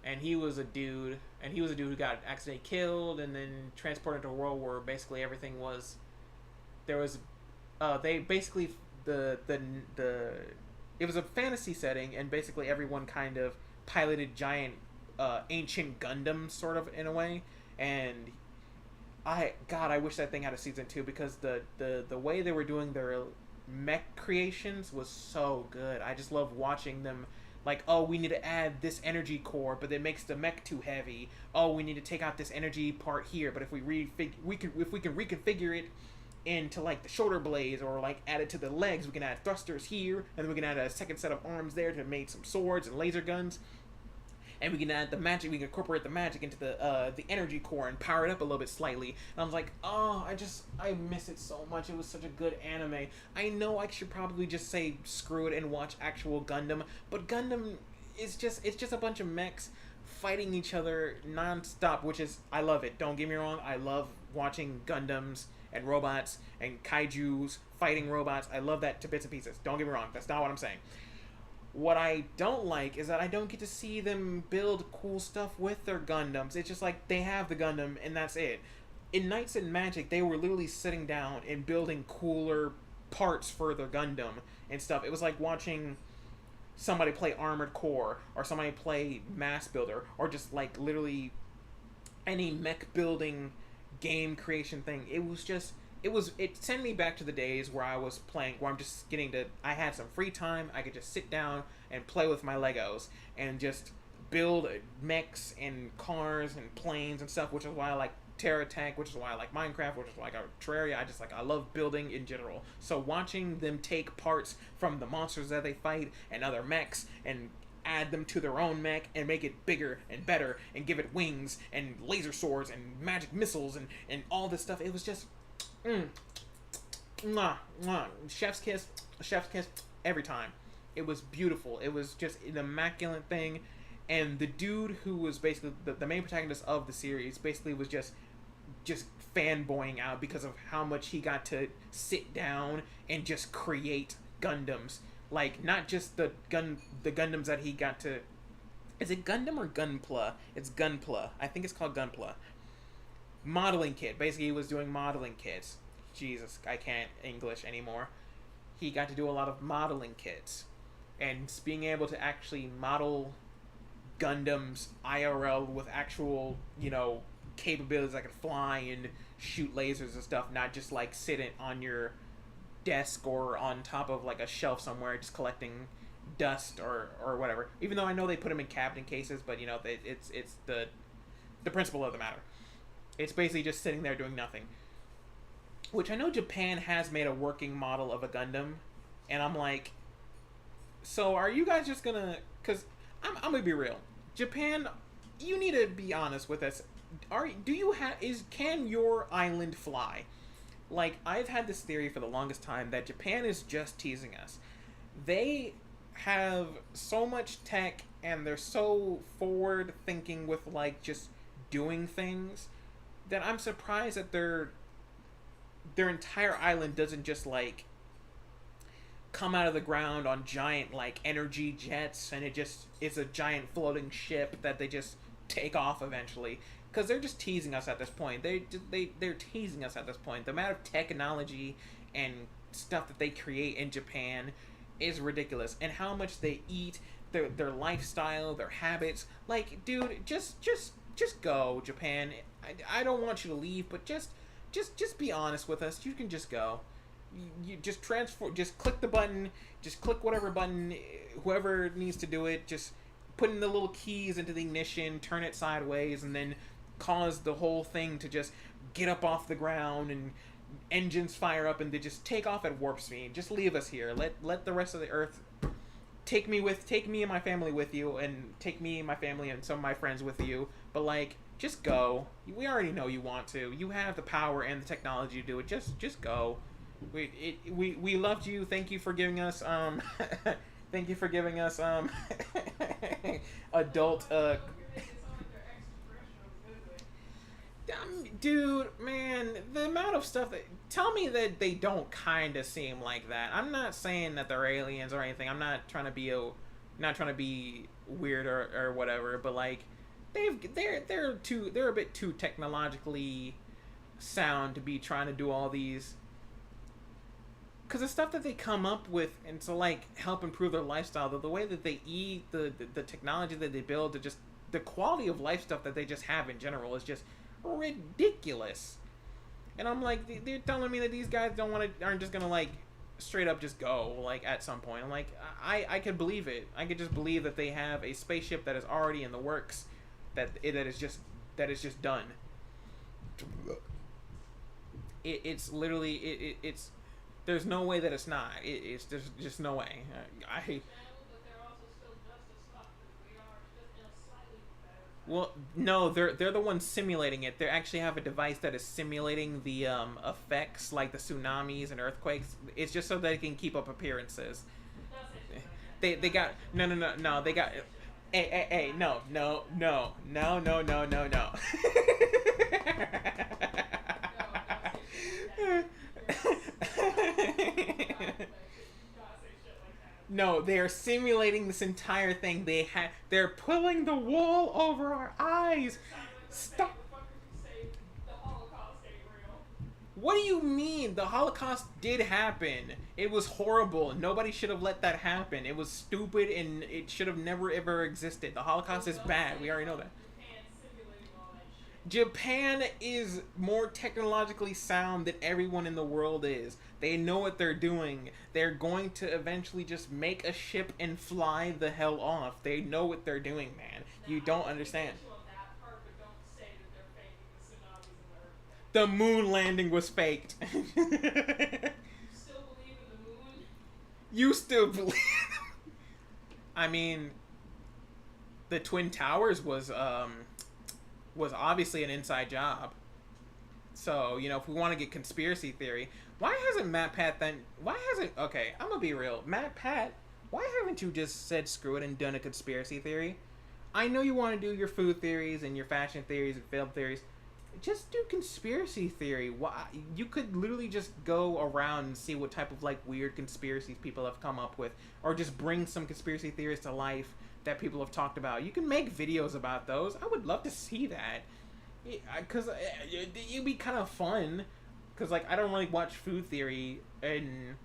and he was a dude who got accidentally killed and then transported to a world where basically everything was, there was, they basically it was a fantasy setting, and basically everyone kind of piloted giant ancient Gundams, sort of, in a way. And I wish that thing had a season 2, because the way they were doing their mech creations was so good. I just love watching them. Like, oh, we need to add this energy core, but it makes the mech too heavy. Oh, we need to take out this energy part here, but if we can reconfigure it into like the shoulder blades, or like add it to the legs, we can add thrusters here, and then we can add a second set of arms there to make some swords and laser guns. And we can add the magic, we can incorporate the magic into the energy core and power it up a little bit slightly. And I was like, oh, I miss it so much. It was such a good anime. I know I should probably just say screw it and watch actual Gundam, but Gundam is just a bunch of mechs fighting each other non-stop, which is, I love it. Don't get me wrong, I love watching Gundams and robots and kaijus fighting robots. I love that to bits and pieces. Don't get me wrong, that's not what I'm saying. What I don't like is that I don't get to see them build cool stuff with their Gundams. It's just like, they have the Gundam and that's it. In Knights and Magic, they were literally sitting down and building cooler parts for their Gundam and stuff. It was like watching somebody play Armored Core, or somebody play Mass Builder, or just like literally any mech building game creation thing. It sent me back to the days where I was playing, where I had some free time, I could just sit down and play with my Legos, and just build mechs and cars and planes and stuff, which is why I like Terra Tech, which is why I like Minecraft, which is why I got Terraria. I love building in general. So watching them take parts from the monsters that they fight and other mechs and add them to their own mech and make it bigger and better and give it wings and laser swords and magic missiles and all this stuff, it was just chef's kiss every time. It was beautiful. It was just an immaculate thing. And the dude who was basically the main protagonist of the series basically was just fanboying out because of how much he got to sit down and just create Gundams. Like, not just the Gundams that he got to... Is it Gundam or Gunpla? It's Gunpla. I think it's called Gunpla. Modeling kit. Basically, he was doing modeling kits. Jesus, I can't English anymore. He got to do a lot of modeling kits. And being able to actually model Gundams IRL with actual, capabilities that can fly and shoot lasers and stuff, not just like sit it on your desk or on top of like a shelf somewhere, just collecting dust or whatever. Even though I know they put them in cabinet cases, but you know, it's the principle of the matter. It's basically just sitting there doing nothing. Which I know Japan has made a working model of a Gundam, and I'm like, so are you guys just gonna? Because I'm gonna be real, Japan, you need to be honest with us. Can your island fly? Like, I've had this theory for the longest time that Japan is just teasing us. They have so much tech and they're so forward thinking with like just doing things that I'm surprised that their entire island doesn't just like come out of the ground on giant like energy jets, and it just is a giant floating ship that they just take off eventually, because they're just teasing us at this point. They're teasing us at this point. The amount of technology and stuff that they create in Japan is ridiculous, and how much they eat, their lifestyle, their habits. Like, dude, just go, Japan. I don't want you to leave, but just be honest with us. You can just go. You just transfer. Just click the button. Just click whatever button. Whoever needs to do it. Just put in the little keys into the ignition. Turn it sideways, and then cause the whole thing to just get up off the ground and engines fire up and they just take off at warp speed. Just leave us here. Let the rest of the Earth take me and my family with you, and take me and my family and some of my friends with you. But like, just go. We already know you want to. You have the power and the technology to do it. Just go. We loved you. Thank you for giving us thank you for giving us adult dude, man, the amount of stuff that tell me that they don't kind of seem like that. I'm not saying that they're aliens or anything. I'm not trying to be weird or whatever, but like they're a bit too technologically sound to be trying to do all these, because the stuff that they come up with and to like help improve their lifestyle, the way that they eat, the technology that they build, just the quality of life stuff that they just have in general is just ridiculous. And I'm like, they're telling me that these guys aren't just gonna like straight up just go like at some point. I'm like, I could believe it. I could just believe that they have a spaceship that is already in the works, that is just done. It's literally it's there's no way that it's not. There's just no way. Well, no, they're the ones simulating it. They actually have a device that is simulating the effects, like the tsunamis and earthquakes. It's just so they can keep up appearances. They got no. They got hey no. No, they are simulating this entire thing. They're pulling the wool over our eyes. Stop. What do you mean? The Holocaust did happen. It was horrible. Nobody should have let that happen. It was stupid and it should have never ever existed. The Holocaust is bad. We already know that. Japan is more technologically sound than everyone in the world is. They know what they're doing. They're going to eventually just make a ship and fly the hell off. They know what they're doing, man. You don't understand. The moon landing was faked. You still believe in the moon? You still believe? I mean, the Twin Towers was obviously an inside job. So, you know, if we want to get conspiracy theory, why hasn't okay, I'm gonna be real. Pat, why haven't you just said screw it and done a conspiracy theory? I know you want to do your food theories and your fashion theories and film theories. Just do conspiracy theory. Why? You could literally just go around and see what type of like weird conspiracies people have come up with, or just bring some conspiracy theories to life that people have talked about. You can make videos about those. I would love to see that, because it'd be kind of fun. Because like, I don't really watch food theory, and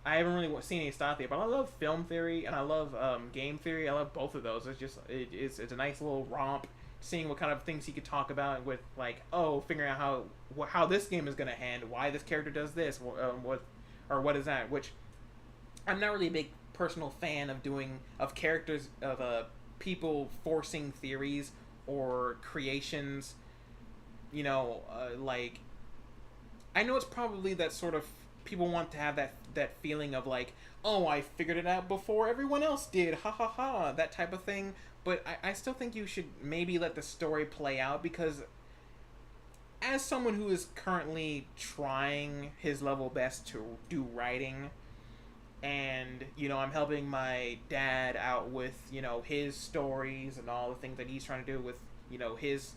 I haven't really seen any style theory, but I love film theory and I love game theory. I love both of those. It's just it's a nice little romp, seeing what kind of things he could talk about with like, figuring out how this game is gonna end, why this character does this, or what is that? Which I'm not really a big personal fan of doing of characters of people forcing theories or creations. Like I know it's probably that sort of people want to have that feeling of like, oh, I figured it out before everyone else did, ha ha ha, that type of thing. But I still think you should maybe let the story play out, because as someone who is currently trying his level best to do writing, and I'm helping my dad out with his stories and all the things that he's trying to do with his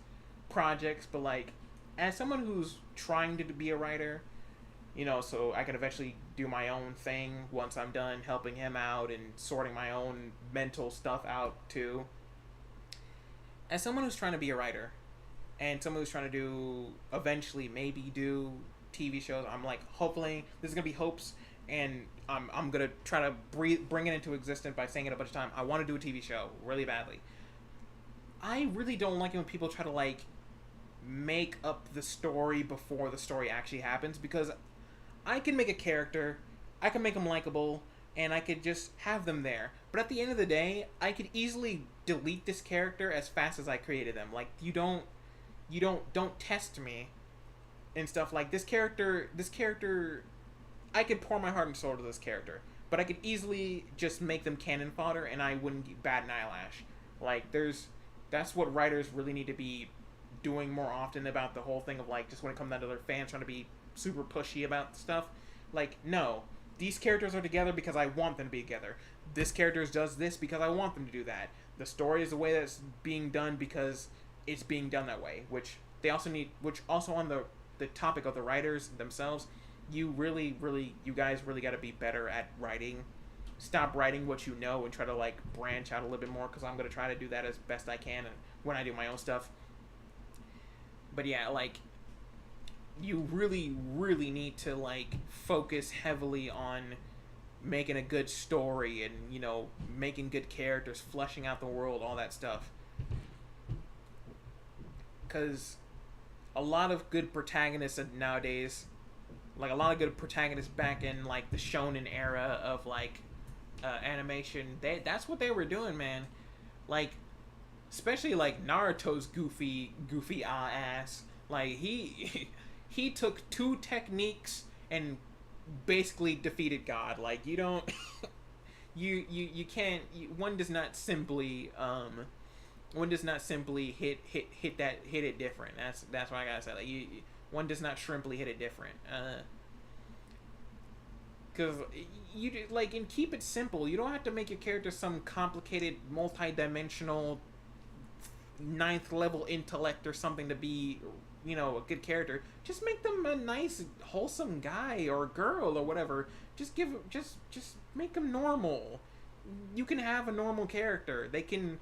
projects, but like as someone who's trying to be a writer, so I can eventually do my own thing once I'm done helping him out and sorting my own mental stuff out too. As someone who's trying to be a writer and someone who's trying to do eventually maybe do TV shows, I'm like, hopefully this is gonna be hopes, and I'm gonna try to bring it into existence by saying it a bunch of times. I want to do a TV show really badly. I really don't like it when people try to like make up the story before the story actually happens, because I can make a character, I can make them likable, and I could just have them there. But at the end of the day, I could easily delete this character as fast as I created them. Like don't test me and stuff. Like this character, I could pour my heart and soul to this character, but I could easily just make them cannon fodder, and I wouldn't bat an eyelash. Like that's what writers really need to be doing more often about the whole thing of like, just when it comes down to their fans trying to be super pushy about stuff. Like, no, these characters are together because I want them to be together. This character does this because I want them to do that. The story is the way that's being done because it's being done that way. Which they also need. Which also on the topic of the writers themselves, you guys really got to be better at writing. Stop writing what you know and try to like branch out a little bit more, because I'm gonna try to do that as best I can and when I do my own stuff. But yeah, like, you really need to like focus heavily on making a good story and making good characters, fleshing out the world, all that stuff, because a lot of good protagonists nowadays, like a lot of good protagonists back in like the shonen era of like animation, that's what they were doing, man. Like, especially like Naruto's goofy ass. Like he took two techniques and basically defeated God. Like, you don't you can't, one does not simply hit it different. That's what I gotta say. Like, one does not shrimply hit it different. Because you like, and keep it simple. You don't have to make your character some complicated, multi-dimensional, ninth level intellect or something to be, a good character. Just make them a nice, wholesome guy or girl or whatever. Just make them normal. You can have a normal character. They can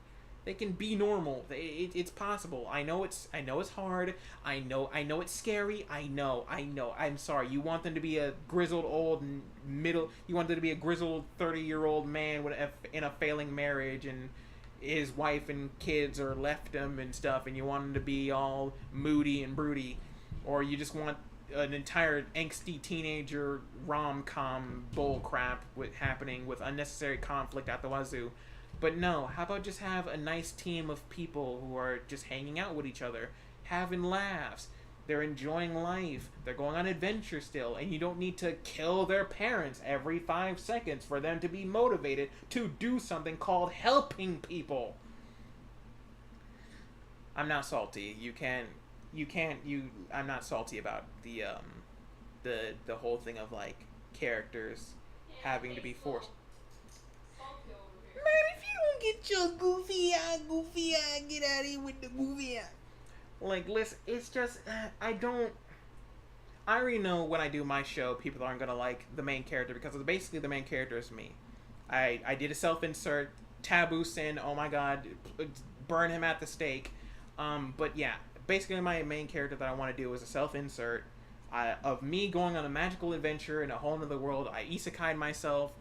be normal. It's possible. I know it's hard. I know it's scary. I know. I'm sorry. You want them to be a grizzled old middle. You want them to be a grizzled 30-year-old man in a failing marriage, and his wife and kids are left him and stuff, and you want him to be all moody and broody, or you just want an entire angsty teenager rom-com bullcrap happening with unnecessary conflict at the wazoo. But no, how about just have a nice team of people who are just hanging out with each other, having laughs. They're enjoying life. They're going on adventure still, and you don't need to kill their parents every 5 seconds for them to be motivated to do something called helping people. I'm not salty. I'm not salty about the whole thing of like characters having to be forced. Man, if you don't get your goofy eye, get out of here with the goofy eye. Like, listen, it's just, I already know when I do my show, people aren't gonna like the main character, because basically the main character is me. I did a self-insert, taboo sin, oh my god, burn him at the stake. But yeah, basically my main character that I want to do is a self-insert of me going on a magical adventure in a whole other world. I isekai'd myself,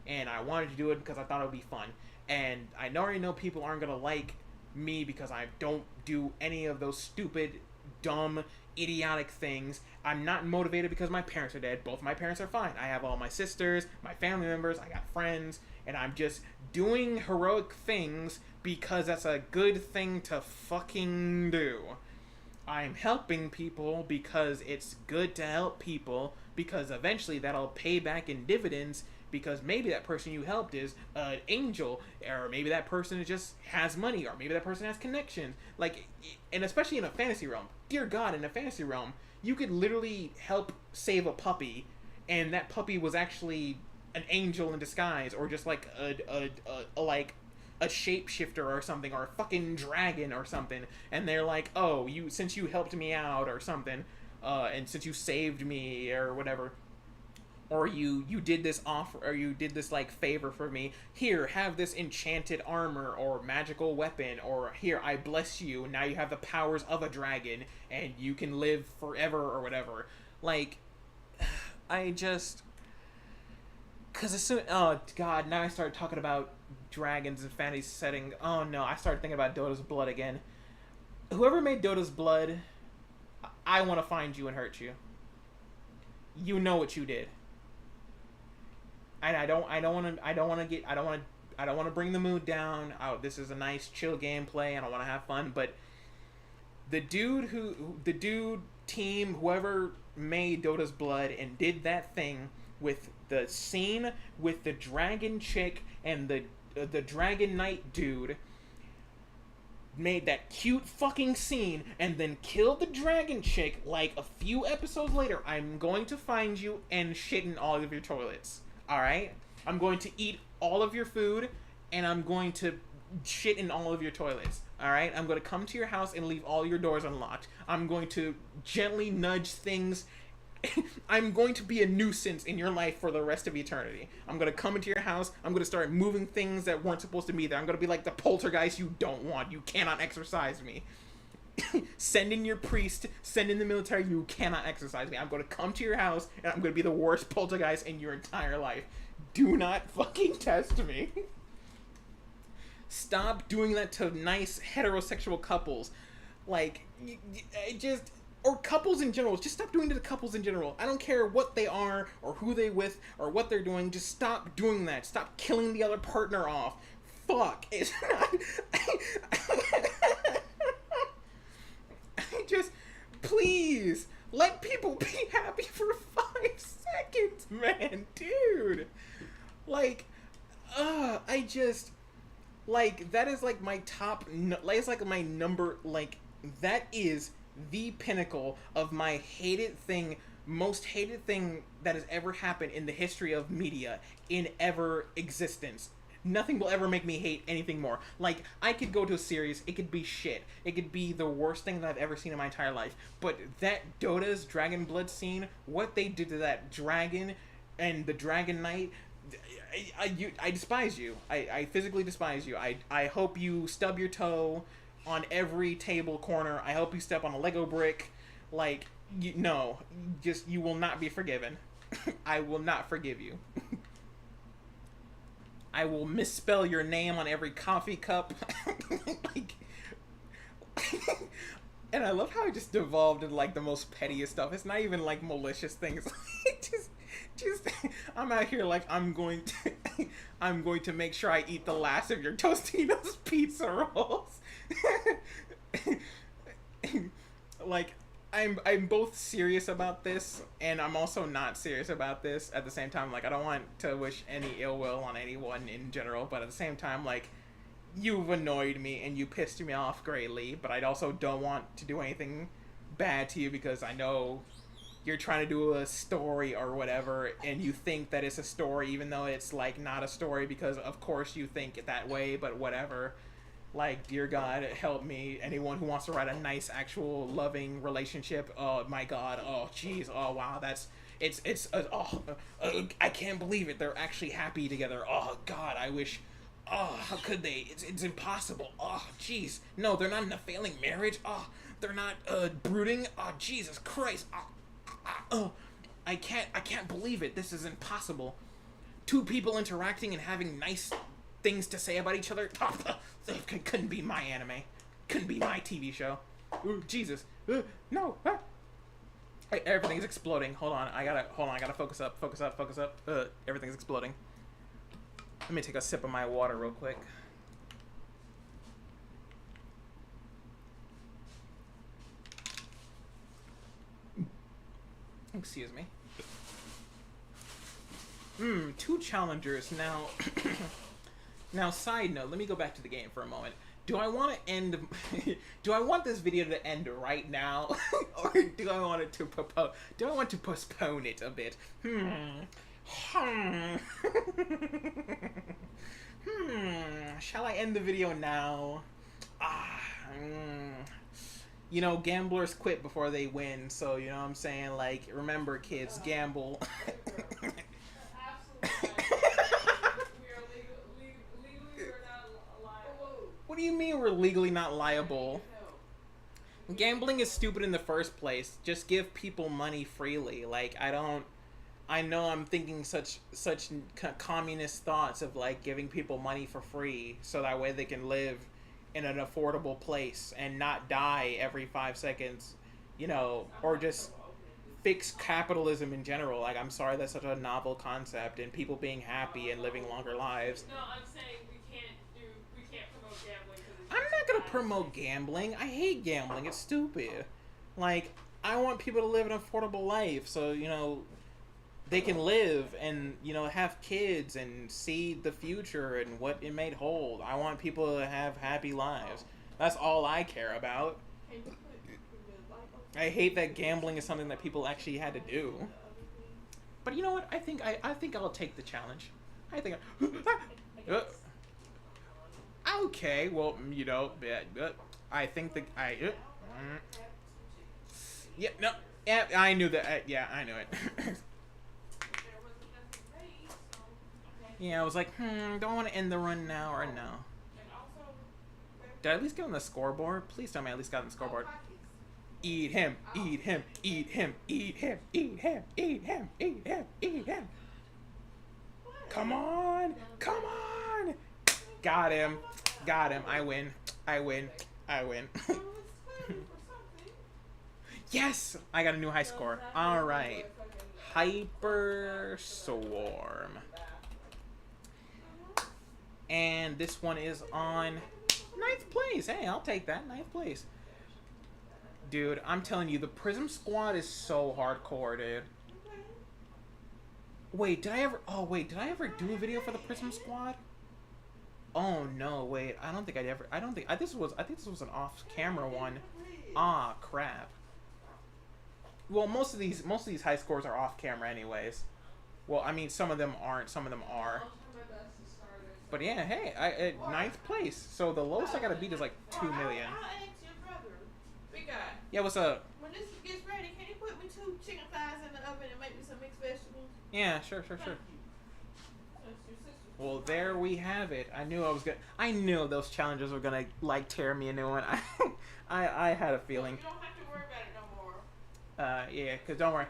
and I wanted to do it because I thought it would be fun. And I already know people aren't going to like me because I don't do any of those stupid dumb, idiotic things. I'm not motivated because my parents are dead. Both my parents are fine. I have all my sisters, my family members, I got friends, and I'm just doing heroic things because that's a good thing to fucking do. I'm helping people because it's good to help people, because eventually that'll pay back in dividends, because maybe that person you helped is an angel, or maybe that person just has money, or maybe that person has connections. Like, and especially in a fantasy realm, dear God, in a fantasy realm, you could literally help save a puppy, and that puppy was actually an angel in disguise, or just like a shapeshifter or something, or a fucking dragon or something, and they're like, oh, since you helped me out or something, and since you saved me or whatever, or you did this offer, or you did this like favor for me, here, have this enchanted armor or magical weapon, or here, I bless you, now you have the powers of a dragon and you can live forever or whatever. Like, I just, because as soon, oh God, now I started talking about dragons and fantasy setting. Oh no, I started thinking about Dota's Blood again. Whoever made Dota's Blood, I want to find you and hurt you. You know what you did. And I don't want to bring the mood down. Oh, this is a nice chill gameplay and I want to have fun, but the dude team, whoever made Dota's Blood and did that thing with the scene with the dragon chick and the Dragon Knight dude, made that cute fucking scene and then killed the dragon chick like a few episodes later. I'm going to find you and shit in all of your toilets. Alright? I'm going to eat all of your food and I'm going to shit in all of your toilets. Alright? I'm going to come to your house and leave all your doors unlocked. I'm going to gently nudge things. I'm going to be a nuisance in your life for the rest of eternity. I'm going to come into your house. I'm going to start moving things that weren't supposed to be there. I'm going to be like the poltergeist you don't want. You cannot exorcise me. Send in your priest. Send in the military. You cannot exorcise me. I'm going to come to your house and I'm going to be the worst poltergeist in your entire life. Do not fucking test me. Stop doing that to nice heterosexual couples. Like, just... or couples in general. Just stop doing it to couples in general. I don't care what they are, or who they with, or what they're doing. Just stop doing that. Stop killing the other partner off. Fuck. It's not... just... please. Let people be happy for 5 seconds, man. Dude. Like... I just... like, that is like my top... it's like my number... like, that is... the pinnacle of my most hated thing that has ever happened in the history of media in ever existence. Nothing will ever make me hate anything more. Like, I could go to a series, it could be shit. It could be the worst thing that I've ever seen in my entire life. But that Dota's Dragon Blood scene, what they did to that dragon and the Dragon Knight, I despise you. I physically despise you. I hope you stub your toe on every table corner. I hope you step on a Lego brick. Like, no. Just, you will not be forgiven. I will not forgive you. I will misspell your name on every coffee cup. Like, and I love how it just devolved into, like, the most pettiest stuff. It's not even, like, malicious things. just, I'm out here like, I'm going to make sure I eat the last of your Tostitos pizza rolls. Like, I'm both serious about this and I'm also not serious about this at the same time. Like, I don't want to wish any ill will on anyone in general, but at the same time, like, you've annoyed me and you pissed me off greatly, but I also don't want to do anything bad to you because I know you're trying to do a story or whatever and you think that it's a story even though it's, like, not a story because of course you think it that way, but whatever. Like, dear God, help me. Anyone who wants to write a nice, actual, loving relationship, oh my God, oh jeez, oh wow, I can't believe it. They're actually happy together. Oh God, I wish, oh, how could they? It's impossible. Oh jeez, no, they're not in a failing marriage. Oh, they're not brooding. Oh Jesus Christ. I can't believe it. This is impossible. 2 people interacting and having nice things to say about each other. Oh, couldn't be my anime. Couldn't be my TV show. Ooh, Jesus. No. Ah. Hey, everything's exploding. Hold on. I gotta focus up. Focus up. Focus up. Everything's exploding. Let me take a sip of my water real quick. Excuse me. 2 challengers. Now, now, side note, let me go back to the game for a moment. Do I want to end... do I want this video to end right now? Or do I want it to do I want to postpone it a bit? Shall I end the video now? You know, gamblers quit before they win, so you know what I'm saying? Like, remember, kids, gamble. What do you mean we're legally not liable? Gambling is stupid in the first place. Just give people money freely. Like, I know I'm thinking such communist thoughts of like giving people money for free so that way they can live in an affordable place and not die every 5 seconds, you know, or just fix capitalism in general. Like, I'm sorry, that's such a novel concept, and people being happy and living longer lives.
No, I'm saying we can't promote gambling.
I'm not gonna promote gambling. I hate gambling. It's stupid. Like, I want people to live an affordable life so, you know, they can live and, you know, have kids and see the future and what it may hold. I want people to have happy lives. That's all I care about. I hate that gambling is something that people actually had to do. But you know what? I think I'll take the challenge. I think okay, well, you know, I think yeah, no, yeah, I knew that. Yeah, I knew it. Yeah, I was like, do I want to end the run now or no? Did I at least get on the scoreboard? Please tell me I at least got on the scoreboard. Eat him, eat him, eat him, eat him, eat him, eat him, eat him, eat him. Come on, come on. Got him, got him. I win, I win, I win. Yes, I got a new high score. All right, Hyper Swarm. And this one is on 9th place. Hey, I'll take that. 9th place. Dude, I'm telling you, the Prism Squad is so hardcore, dude. Wait, did I ever... Oh, wait, did I ever do a video for the Prism Squad? Oh, no, wait. I don't think I'd ever... I think this was an off-camera one. Ah, crap. Well, most of these high scores are off-camera anyways. Well, I mean, some of them aren't. Some of them are. But yeah, hey, I 9th place. So the lowest I gotta beat is like 2 million.
I'll ask your brother. Big guy.
Yeah, what's up?
When this gets ready, can you put me 2 chicken thighs in the oven and make me some mixed vegetables?
Yeah, sure. Well, there we have it. I knew those challenges were gonna like tear me a new one. I had a feeling.
You don't have to worry about it no more.
Yeah, cause don't worry.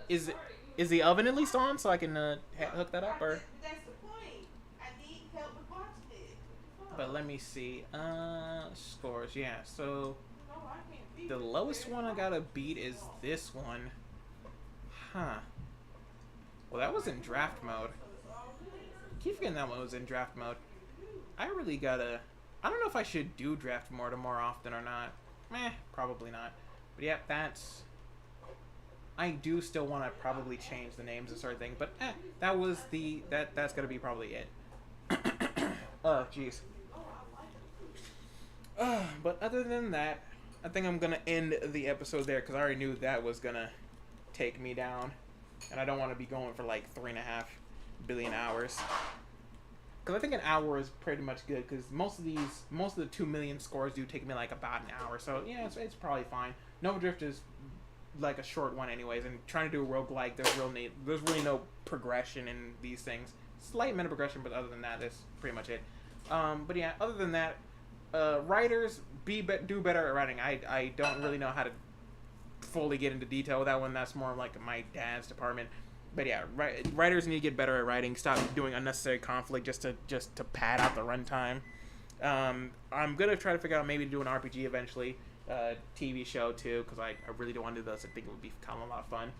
Is the oven at least on so I can hook that up or?
That's the point. I need help with watching it.
But let me see. Scores. Yeah. So the lowest one I gotta beat is this one. Huh. Well, that was in draft mode. Keep forgetting that one was in draft mode. I really gotta... I don't know if I should do draft mode more often or not. Meh, probably not. But yeah, that's... I do still want to probably change the names and sort of thing. But that was the... That's gonna be probably it. Oh, jeez. But other than that, I think I'm gonna end the episode there because I already knew that was gonna take me down. And I don't want to be going for like 3.5 billion hours. Because I think an hour is pretty much good. Because most of the 2 million scores do take me like about an hour. So yeah, it's probably fine. Nova Drift is like a short one anyways. And trying to do a roguelike, there's really no progression in these things. Slight meta progression, but other than that, that's pretty much it. But yeah, other than that, writers, do better at writing. I don't really know how to fully get into detail with that one. That's more like my dad's department. But yeah, writers need to get better at writing. Stop doing unnecessary conflict just to pad out the runtime. I'm gonna try to figure out maybe to do an RPG eventually, TV show too, because I really don't want to do this. I think it would become a lot of fun.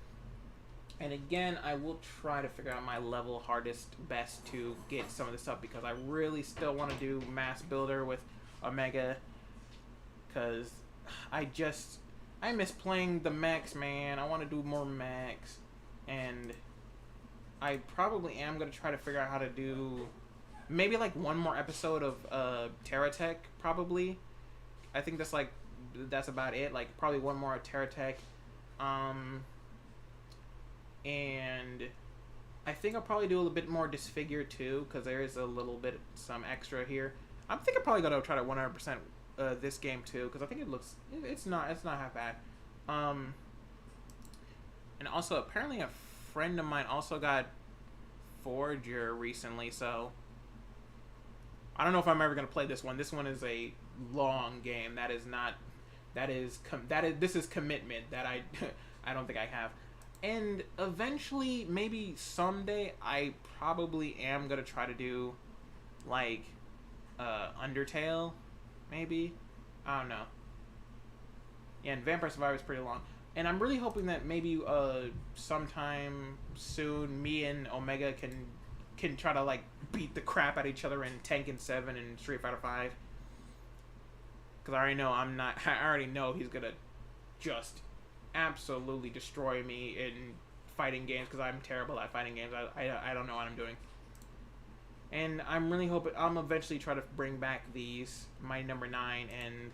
And again, I will try to figure out my level hardest best to get some of this stuff, because I really still want to do Mass Builder with Omega, because I miss playing the mechs, man. I want to do more mechs, and I probably am going to try to figure out how to do maybe like one more episode of Terra Tech, probably. I think that's about it. Like probably one more Terra Tech. And I think I'll probably do a little bit more Disfigure too, because there is a little bit some extra here. I think I'm probably gonna try to 100% this game too, because I think it's not half bad. And also apparently a friend of mine also got Forger recently, so I don't know if I'm ever gonna play this one. This one is a long game. This is commitment that I I don't think I have. And eventually, maybe someday, I probably am gonna try to do like Undertale, maybe. I don't know. Yeah, and Vampire Survivor is pretty long. And I'm really hoping that maybe sometime soon, me and Omega can try to like beat the crap out of each other in Tekken 7 and Street Fighter 5. Because I already know he's gonna just absolutely destroy me in fighting games, because I'm terrible at fighting games. I don't know what I'm doing. And I'm really hoping I'm eventually try to bring back my number 9 and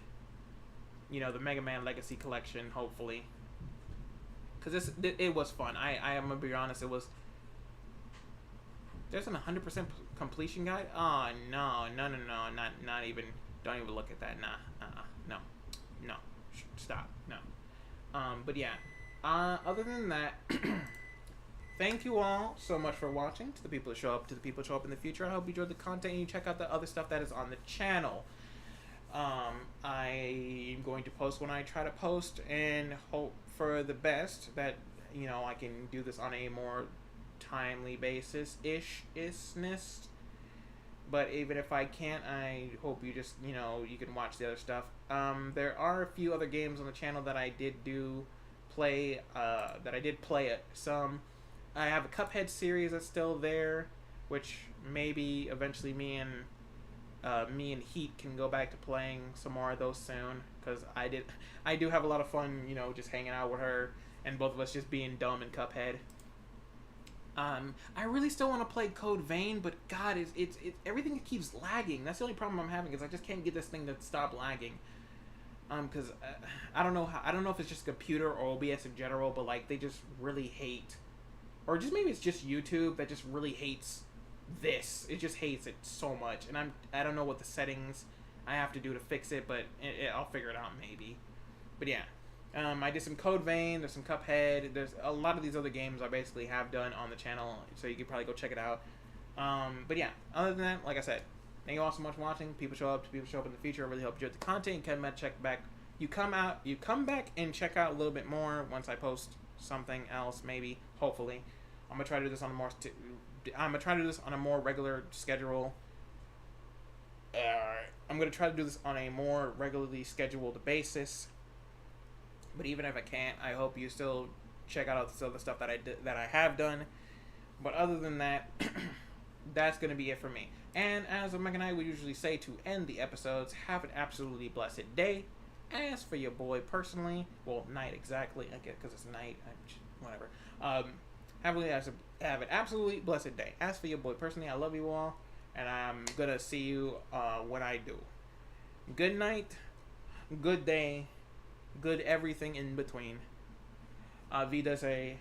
the Mega Man Legacy Collection, hopefully, because it was fun. I am gonna be honest, there's an 100% completion guide. Oh no, not even, don't even look at that. No, stop, no. But yeah, other than that, thank you all so much for watching. To the people that show up, in the future, I hope you enjoyed the content and you check out the other stuff that is on the channel. I'm going to post when I try to post, and hope for the best that I can do this on a more timely basis ishness. But even if I can't, I hope you just you can watch the other stuff. There are a few other games on the channel that I did play some. I have a Cuphead series that's still there, which maybe eventually me and Heat can go back to playing some more of those soon, because I do have a lot of fun just hanging out with her and both of us just being dumb in Cuphead. I really still want to play Code Vein, but God, it's everything keeps lagging. That's the only problem I'm having, is I just can't get this thing to stop lagging. Because I don't know if it's just computer or OBS in general, but like they just really hate, or just maybe it's just YouTube that just really hates this. It just hates it so much, and I don't know what the settings I have to do to fix it, but I'll figure it out maybe. But yeah. I did some Code Vein, there's some Cuphead, there's a lot of these other games I basically have done on the channel, so you could probably go check it out. But yeah, other than that, like I said, thank you all so much for watching. People show up in the future. I really hope you enjoyed the content. You come back and check out a little bit more once I post something else, maybe, hopefully. I'm gonna try to do this on a more regular schedule. I'm gonna try to do this on a more regularly scheduled basis. But even if I can't, I hope you still check out all the stuff that I have done. But other than that, that's going to be it for me. And as Omega and I would usually say to end the episodes, have an absolutely blessed day. As for your boy personally, well, night exactly, I guess, because it's night, whatever. Have an absolutely blessed day. As for your boy personally, I love you all, and I'm going to see you when I do. Good night, good day, good everything in between. Vida say